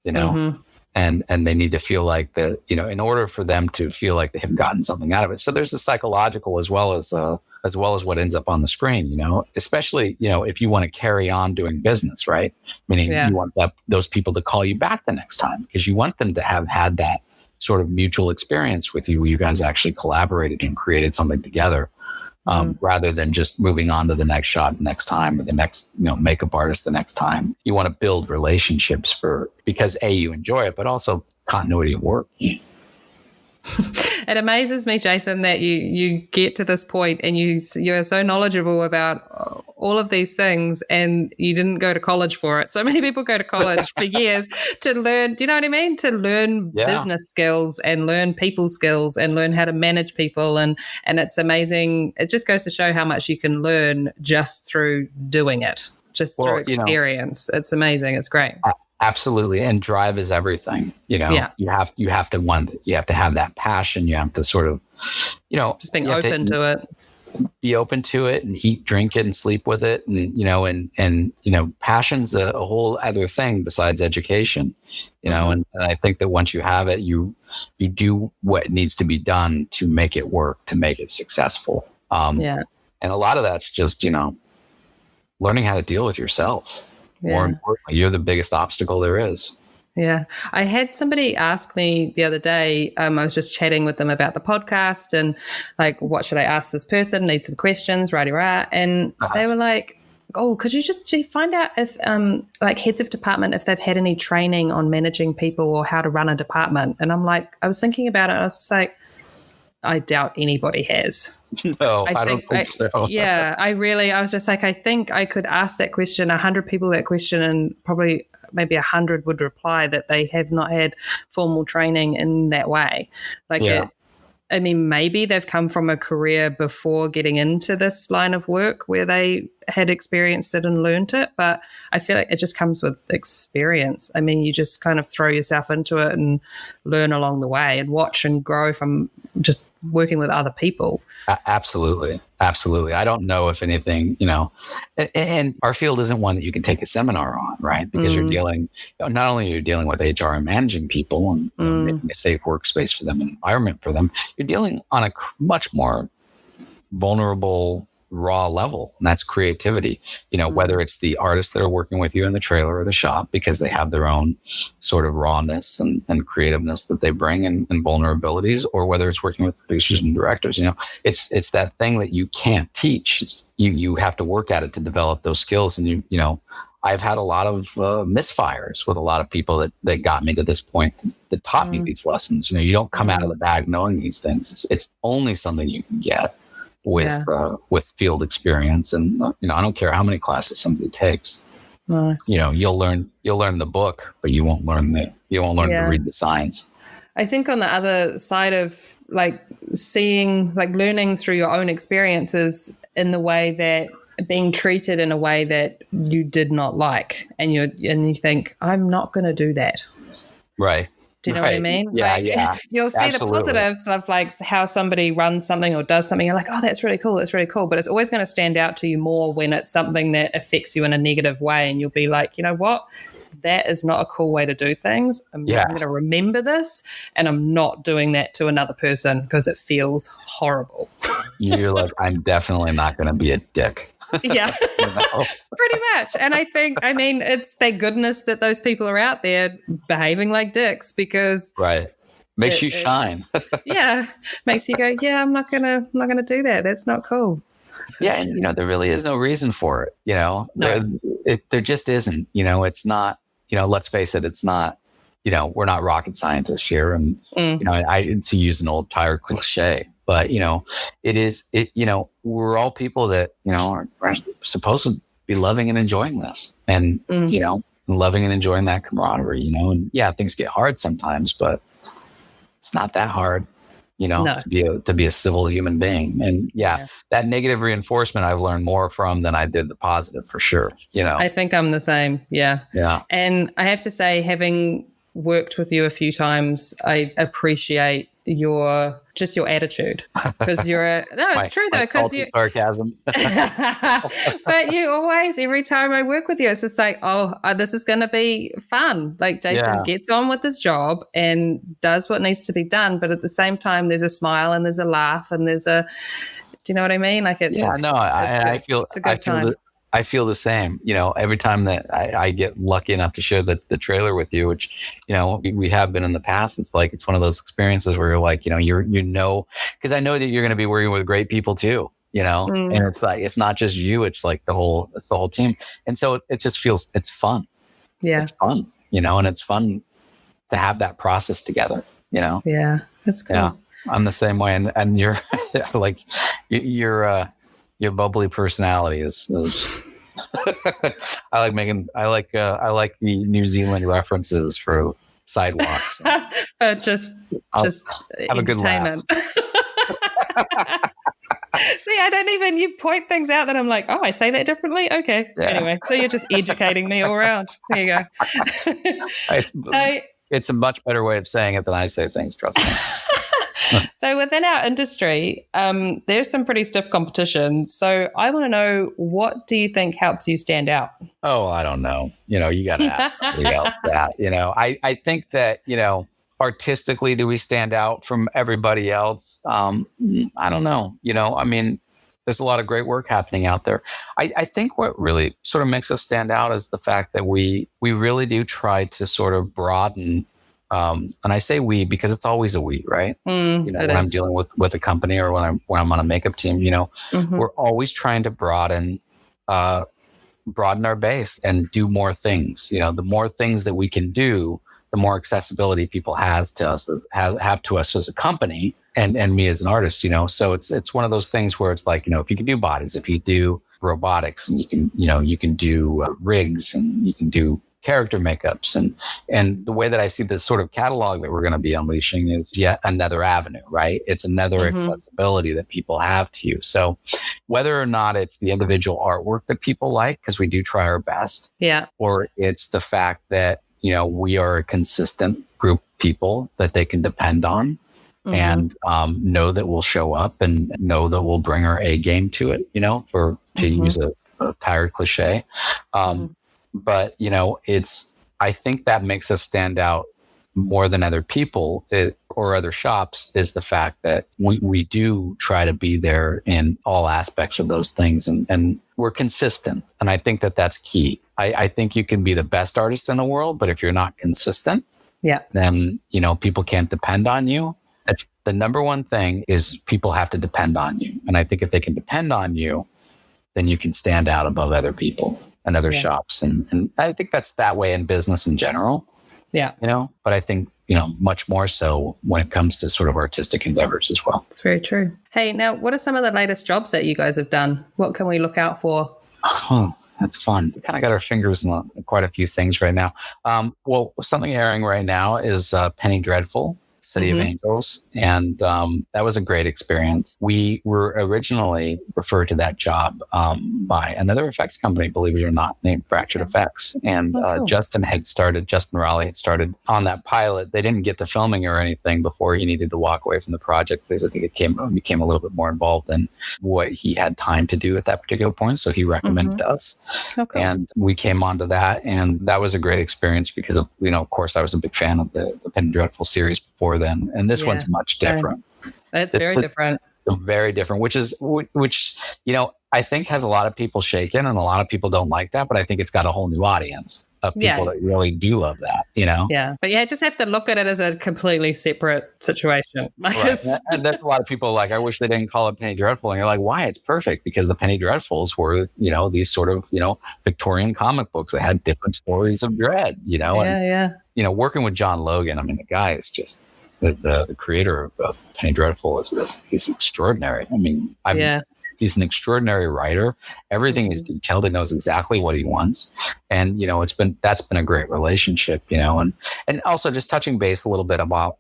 in it, and they need to feel like that, in order for them to feel like they have gotten something out of it. So there's the psychological as well as what ends up on the screen, especially, if you want to carry on doing business, right? Meaning you want those people to call you back the next time, because you want them to have had that sort of mutual experience with you where you guys actually collaborated and created something together, rather than just moving on to the next shot next time, or the next, makeup artist the next time. You want to build relationships because you enjoy it, but also continuity of work.
It amazes me, Jason, that you get to this point and you're so knowledgeable about all of these things, and you didn't go to college for it. So many people go to college for years to learn, do you know what I mean? To learn business skills and learn people skills and learn how to manage people. And it's amazing. It just goes to show how much you can learn just through doing it, through experience. It's amazing. It's great.
Absolutely. And drive is everything. You have to want it. You have to have that passion. You have to sort of,
just being open to it.
Be open to it and eat, drink it, and sleep with it. And passion's a whole other thing besides education, and I think that once you have it, you do what needs to be done to make it work, to make it successful. And a lot of that's just, learning how to deal with yourself. More importantly, you're the biggest obstacle there is.
Yeah. I had somebody ask me the other day, I was just chatting with them about the podcast and like, what should I ask this person? Need some questions, rah-de-rah. And they were like, oh, could you just find out if like heads of department, if they've had any training on managing people or how to run a department? And I'm like, I was thinking about it. I was just like, I doubt anybody has.
No, I don't think so.
I was just like, I think I could ask that question, 100 people that question, and probably maybe 100 would reply that they have not had formal training in that way. Maybe they've come from a career before getting into this line of work where they had experienced it and learned it, but I feel like it just comes with experience. You just kind of throw yourself into it and learn along the way and watch and grow from just working with other people.
Absolutely. I don't know if anything, and our field isn't one that you can take a seminar on, right? Because you're dealing, not only are you dealing with HR and managing people and making a safe workspace for them, an environment for them, you're dealing on a much more vulnerable, raw level, and that's creativity. Whether it's the artists that are working with you in the trailer or the shop, because they have their own sort of rawness and creativeness that they bring and vulnerabilities, or whether it's working with producers and directors, it's that thing that you can't teach. It's you have to work at it to develop those skills. And I've had a lot of misfires with a lot of people that got me to this point, that taught me these lessons. You don't come out of the bag knowing these things. It's only something you can get with field experience. And I don't care how many classes somebody takes. No. You'll learn the book, but you won't learn to read the signs.
I think on the other side of learning through your own experiences in the way that being treated in a way that you did not like, and you think, I'm not going to do that.
Right.
Do you know what I
Right.
mean?
Yeah,
Like
yeah.
you'll see
Absolutely.
the positives of like how somebody runs something or does something. You're like, oh, that's really cool. That's really cool. But it's always going to stand out to you more when it's something that affects you in a negative way. And you'll be like, you know what? That is not a cool way to do things. I'm going to remember this, and I'm not doing that to another person because it feels horrible.
You're like, I'm definitely not going to be a dick.
Yeah, pretty much. And I mean, it's thank goodness that those people are out there behaving like dicks because
makes you shine.
Yeah, makes you go, yeah, I'm not gonna do that. That's not cool.
Yeah, and there really is no reason for it.
No.
There just isn't. It's not. Let's face it, it's not. We're not rocket scientists here, and I to use an old tired cliche, but it is. We're all people that are supposed to be loving and enjoying this, and loving and enjoying that camaraderie. And yeah, things get hard sometimes, but it's not that hard. To be a civil human being. And that negative reinforcement I've learned more from than I did the positive, for sure.
I think I'm the same. Yeah.
Yeah.
And I have to say, having worked with you a few times, I appreciate your attitude, because it's true though, because you
sarcasm.
But you always, every time I work with you, it's just like, this is going to be fun. Like Jason gets on with his job and does what needs to be done, but at the same time there's a smile and there's a laugh and there's a, do you know what I mean? Like I feel it's a good time.
I feel the same. Every time that I get lucky enough to share the trailer with you, which, we have been in the past, it's like, it's one of those experiences where you're like, because I know that you're going to be working with great people too, and it's like, it's not just you, it's like the whole team. And so it just feels, it's fun.
Yeah.
It's fun, and it's fun to have that process together,
Yeah. That's cool. Yeah.
I'm the same way. And you're like, your bubbly personality is I like the New Zealand references for sidewalks.
just
have a good laugh.
See, I don't even, you point things out that I'm like, I say that differently? Okay. Yeah. Anyway, so you're just educating me all around. There you go.
It's a much better way of saying it than I say things, trust me.
So within our industry, there's some pretty stiff competition. So I want to know, what do you think helps you stand out?
Oh, I don't know. You got to ask somebody else that. I think that, artistically, do we stand out from everybody else? I don't know. I mean, there's a lot of great work happening out there. I think what really sort of makes us stand out is the fact that we really do try to sort of broaden. And I say we because it's always a we, right? When I'm dealing with a company or when I'm on a makeup team, we're always trying to broaden our base and do more things. The more things that we can do, the more accessibility people have to us as a company and me as an artist. So it's one of those things where it's like, if you can do bodies, if you do robotics, and you can do rigs, and you can do character makeups, and the way that I see this sort of catalog that we're going to be unleashing is yet another avenue, right? It's another accessibility that people have to you. So whether or not it's the individual artwork that people like, because we do try our best, or it's the fact that, we are a consistent group of people that they can depend on and know that we'll show up and know that we'll bring our A game to it, to use a tired cliche. But, I think that makes us stand out more than other people or other shops, is the fact that we do try to be there in all aspects of those things, and we're consistent. And I think that that's key. I think you can be the best artist in the world, but if you're not consistent, then, people can't depend on you. That's the number one thing, is people have to depend on you. And I think if they can depend on you, then you can stand out above other people and other shops. And I think that's that way in business in general. Yeah. But I think, much more so when it comes to sort of artistic endeavors as well.
That's very true. Hey, now, what are some of the latest jobs that you guys have done? What can we look out for?
Oh, that's fun. We kind of got our fingers in quite a few things right now. Well, something airing right now is Penny Dreadful. City of Angels. And that was a great experience. We were originally referred to that job by another effects company, believe it or not, named Fractured Effects. And
cool.
Justin Raleigh had started on that pilot. They didn't get to filming or anything before he needed to walk away from the project because I think it became a little bit more involved than what he had time to do at that particular point. So he recommended us.
Okay.
And we came onto that. And that was a great experience because of, of course, I was a big fan of the Penny Dreadful series before then. And this one's much different.
It's very different.
Very different, which I think has a lot of people shaken, and a lot of people don't like that, but I think it's got a whole new audience of people that really do love that,
Yeah. But you just have to look at it as a completely separate situation.
Right. And there's a lot of people like, I wish they didn't call it Penny Dreadful. And you're like, why? It's perfect because the Penny Dreadfuls were, these sort of, Victorian comic books that had different stories of dread, and, working with John Logan, I mean, the guy is just, the creator of Penny Dreadful he's extraordinary. I mean, he's an extraordinary writer. Everything is detailed. He knows exactly what he wants. And, that's been a great relationship, and also just touching base a little bit about,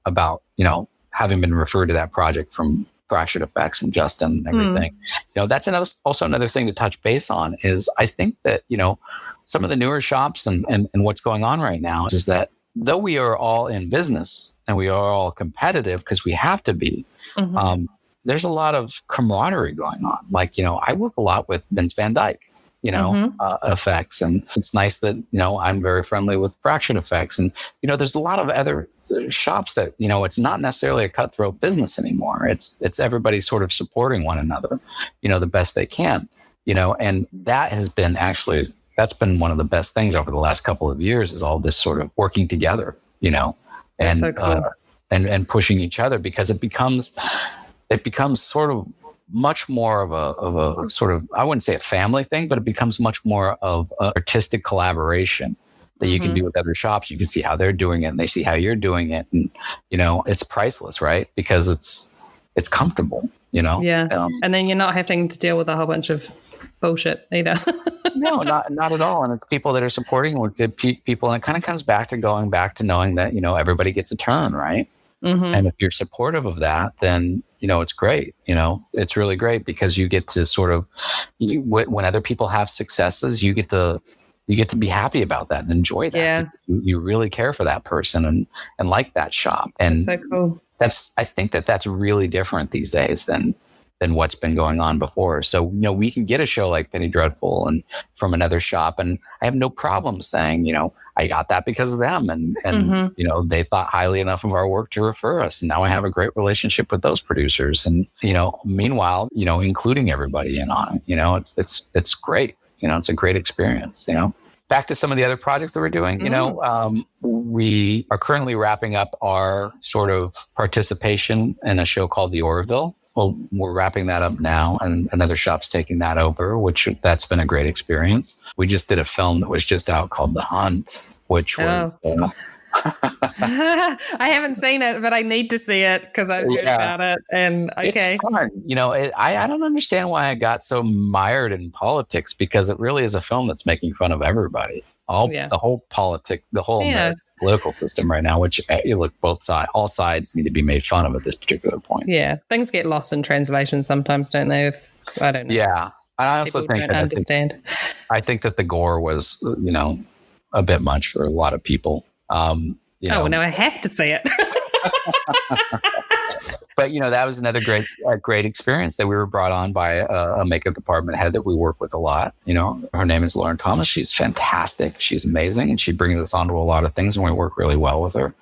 having been referred to that project from Fractured Effects and Justin and everything. That's also another thing to touch base on is I think that, some of the newer shops and what's going on right now is that though we are all in business and we are all competitive because we have to be, there's a lot of camaraderie going on. Like, I work a lot with Vince Van Dyke, effects. And it's nice that, I'm very friendly with Fractured Effects. And, there's a lot of other shops that, it's not necessarily a cutthroat business anymore. It's everybody sort of supporting one another, the best they can, and that has been that's been one of the best things over the last couple of years is all this sort of working together, and
so cool.
And pushing each other because it becomes sort of much more of a sort of, I wouldn't say a family thing, but it becomes much more of an artistic collaboration that you can do with other shops. You can see how they're doing it and they see how you're doing it. And, it's priceless, right? Because it's comfortable,
Yeah. And then you're not having to deal with a whole bunch of bullshit either.
No, not at all. And it's people that are supporting with good people. And it kind of comes back to going back to knowing that, everybody gets a turn, right? And if you're supportive of that, then, it's great. It's really great because you get to sort of, when other people have successes, you get to be happy about that and enjoy that.
Yeah.
You really care for that person and like that shop. And
so cool.
I think that's really different these days than what's been going on before. So, we can get a show like Penny Dreadful and from another shop. And I have no problem saying, I got that because of them. And they thought highly enough of our work to refer us. And now I have a great relationship with those producers. And, meanwhile, including everybody in on it, it's great. It's a great experience, Back to some of the other projects that we're doing, we are currently wrapping up our sort of participation in a show called The Orville. Well, we're wrapping that up now, and another shop's taking that over, that's been a great experience. We just did a film that was just out called The Hunt, which was...
I haven't seen it, but I need to see it because I've heard about it. And okay.
It's fun. I don't understand why I got so mired in politics because it really is a film that's making fun of everybody. The whole political system right now, which you look all sides need to be made fun of at this particular point.
Yeah, things get lost in translation sometimes, don't they? I don't know.
Yeah, and I also think that I think that the gore was, a bit much for a lot of people.
Well, now I have to see it.
But, that was another great experience that we were brought on by a makeup department head that we work with a lot. Her name is Lauren Thomas. She's fantastic. She's amazing. And she brings us onto a lot of things and we work really well with her.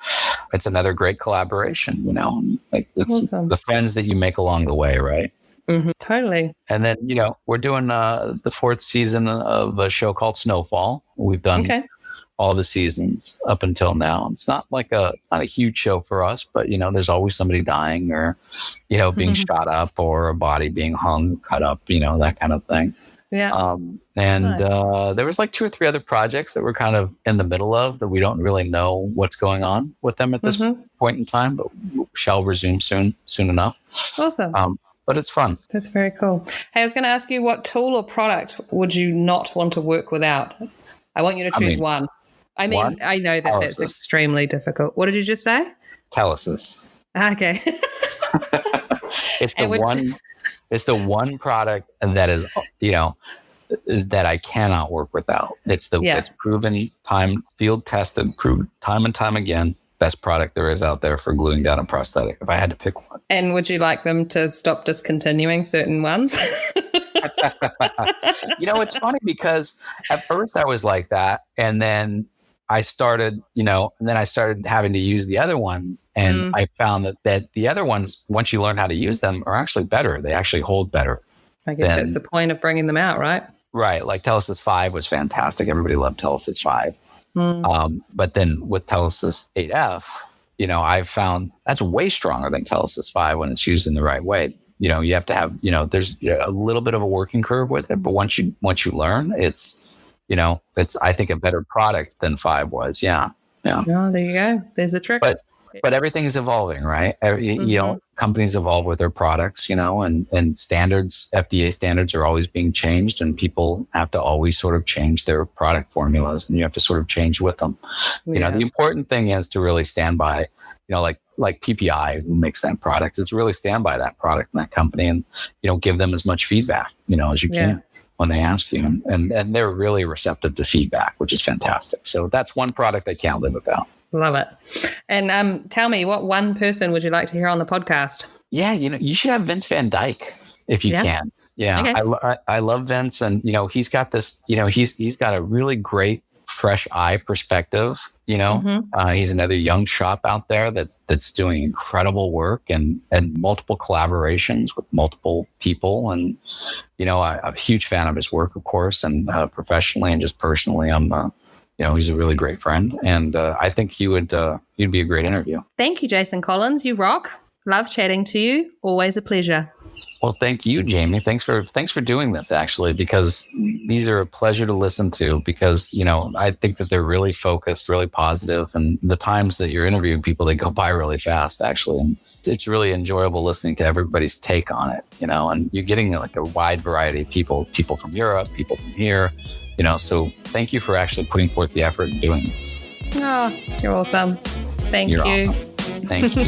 It's another great collaboration, it's awesome. The friends that you make along the way, right?
Mm-hmm, totally.
And then, we're doing the fourth season of a show called Snowfall. We've done all the seasons up until now. It's not a huge show for us, but there's always somebody dying or, being shot up or a body being hung, cut up, that kind of thing.
Yeah.
There was 2 or 3 other projects that we're kind of in the middle of that we don't really know what's going on with them at this point in time, but shall resume soon enough.
Awesome.
But it's fun.
That's very cool. Hey, I was going to ask you, what tool or product would you not want to work without? I want you to choose one. I know that that's extremely difficult. What did you just say?
Telesis.
Okay.
It's the
And would-
one. It's the one product that is, that I cannot work without. It's proven, field tested, proved time and time again. Best product there is out there for gluing down a prosthetic. If I had to pick one.
And would you like them to stop discontinuing certain ones?
It's funny because at first I was like that, and then I started, having to use the other ones, and I found that the other ones, once you learn how to use them, are actually better. They actually hold better.
I guess that's the point of bringing them out, right?
Right. Like Telesis 5 was fantastic. Everybody loved Telesis 5. But then with Telesis 8F, I've found that's way stronger than Telesis 5 when it's used in the right way. You have to have, there's a little bit of a working curve with it, but once you learn, it's I think a better product than 5 was. Yeah.
Oh, there you go. There's a trick.
But everything is evolving, right? Companies evolve with their products, and standards, FDA standards are always being changed, and people have to always sort of change their product formulas, and you have to sort of change with them. The important thing is to really stand by, like PPI who makes that product, it's really stand by that product and that company, and, give them as much feedback, as you can when they ask you. And they're really receptive to feedback, which is fantastic. So that's one product I can't live without.
Love it. And tell me, what one person would you like to hear on the podcast?
Yeah, you should have Vince Van Dyke if you can. Yeah, okay. I love Vince, and he's got this. He's got a really great fresh eye perspective. He's another young shop out there that's doing incredible work and multiple collaborations with multiple people. And I'm a huge fan of his work, of course, and professionally and just personally, he's a really great friend, and I think you'd be a great interview.
Thank you, Jason Collins. You rock. Love chatting to you. Always a pleasure.
Well, thank you, Jamie. Thanks for doing this, actually, because these are a pleasure to listen to, because, I think that they're really focused, really positive, and the times that you're interviewing people, they go by really fast, actually. And it's really enjoyable listening to everybody's take on it, and you're getting like a wide variety of people from Europe, people from here, so thank you for actually putting forth the effort in doing this.
Oh, you're awesome. Thank you.
Awesome. Thank you.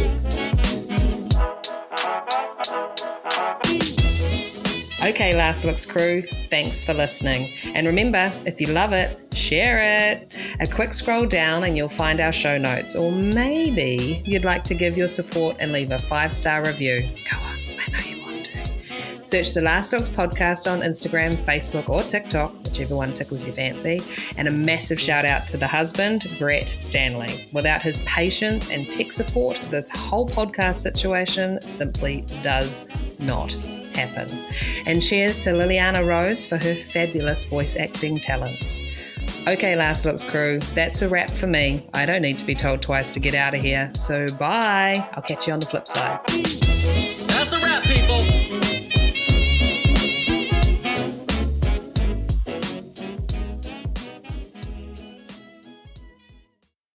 Okay, Last Looks crew, thanks for listening. And remember, if you love it, share it. A quick scroll down and you'll find our show notes. Or maybe you'd like to give your support and leave a 5-star review. Go on, I know you want to. Search the Last Looks podcast on Instagram, Facebook, or TikTok, whichever one tickles your fancy. And a massive shout out to the husband, Brett Stanley. Without his patience and tech support, this whole podcast situation simply does not happen. And cheers to Liliana Rose for her fabulous voice acting talents. Okay, Last Looks crew, that's a wrap for me. I don't need to be told twice to get out of here, so bye. I'll catch you on the flip side.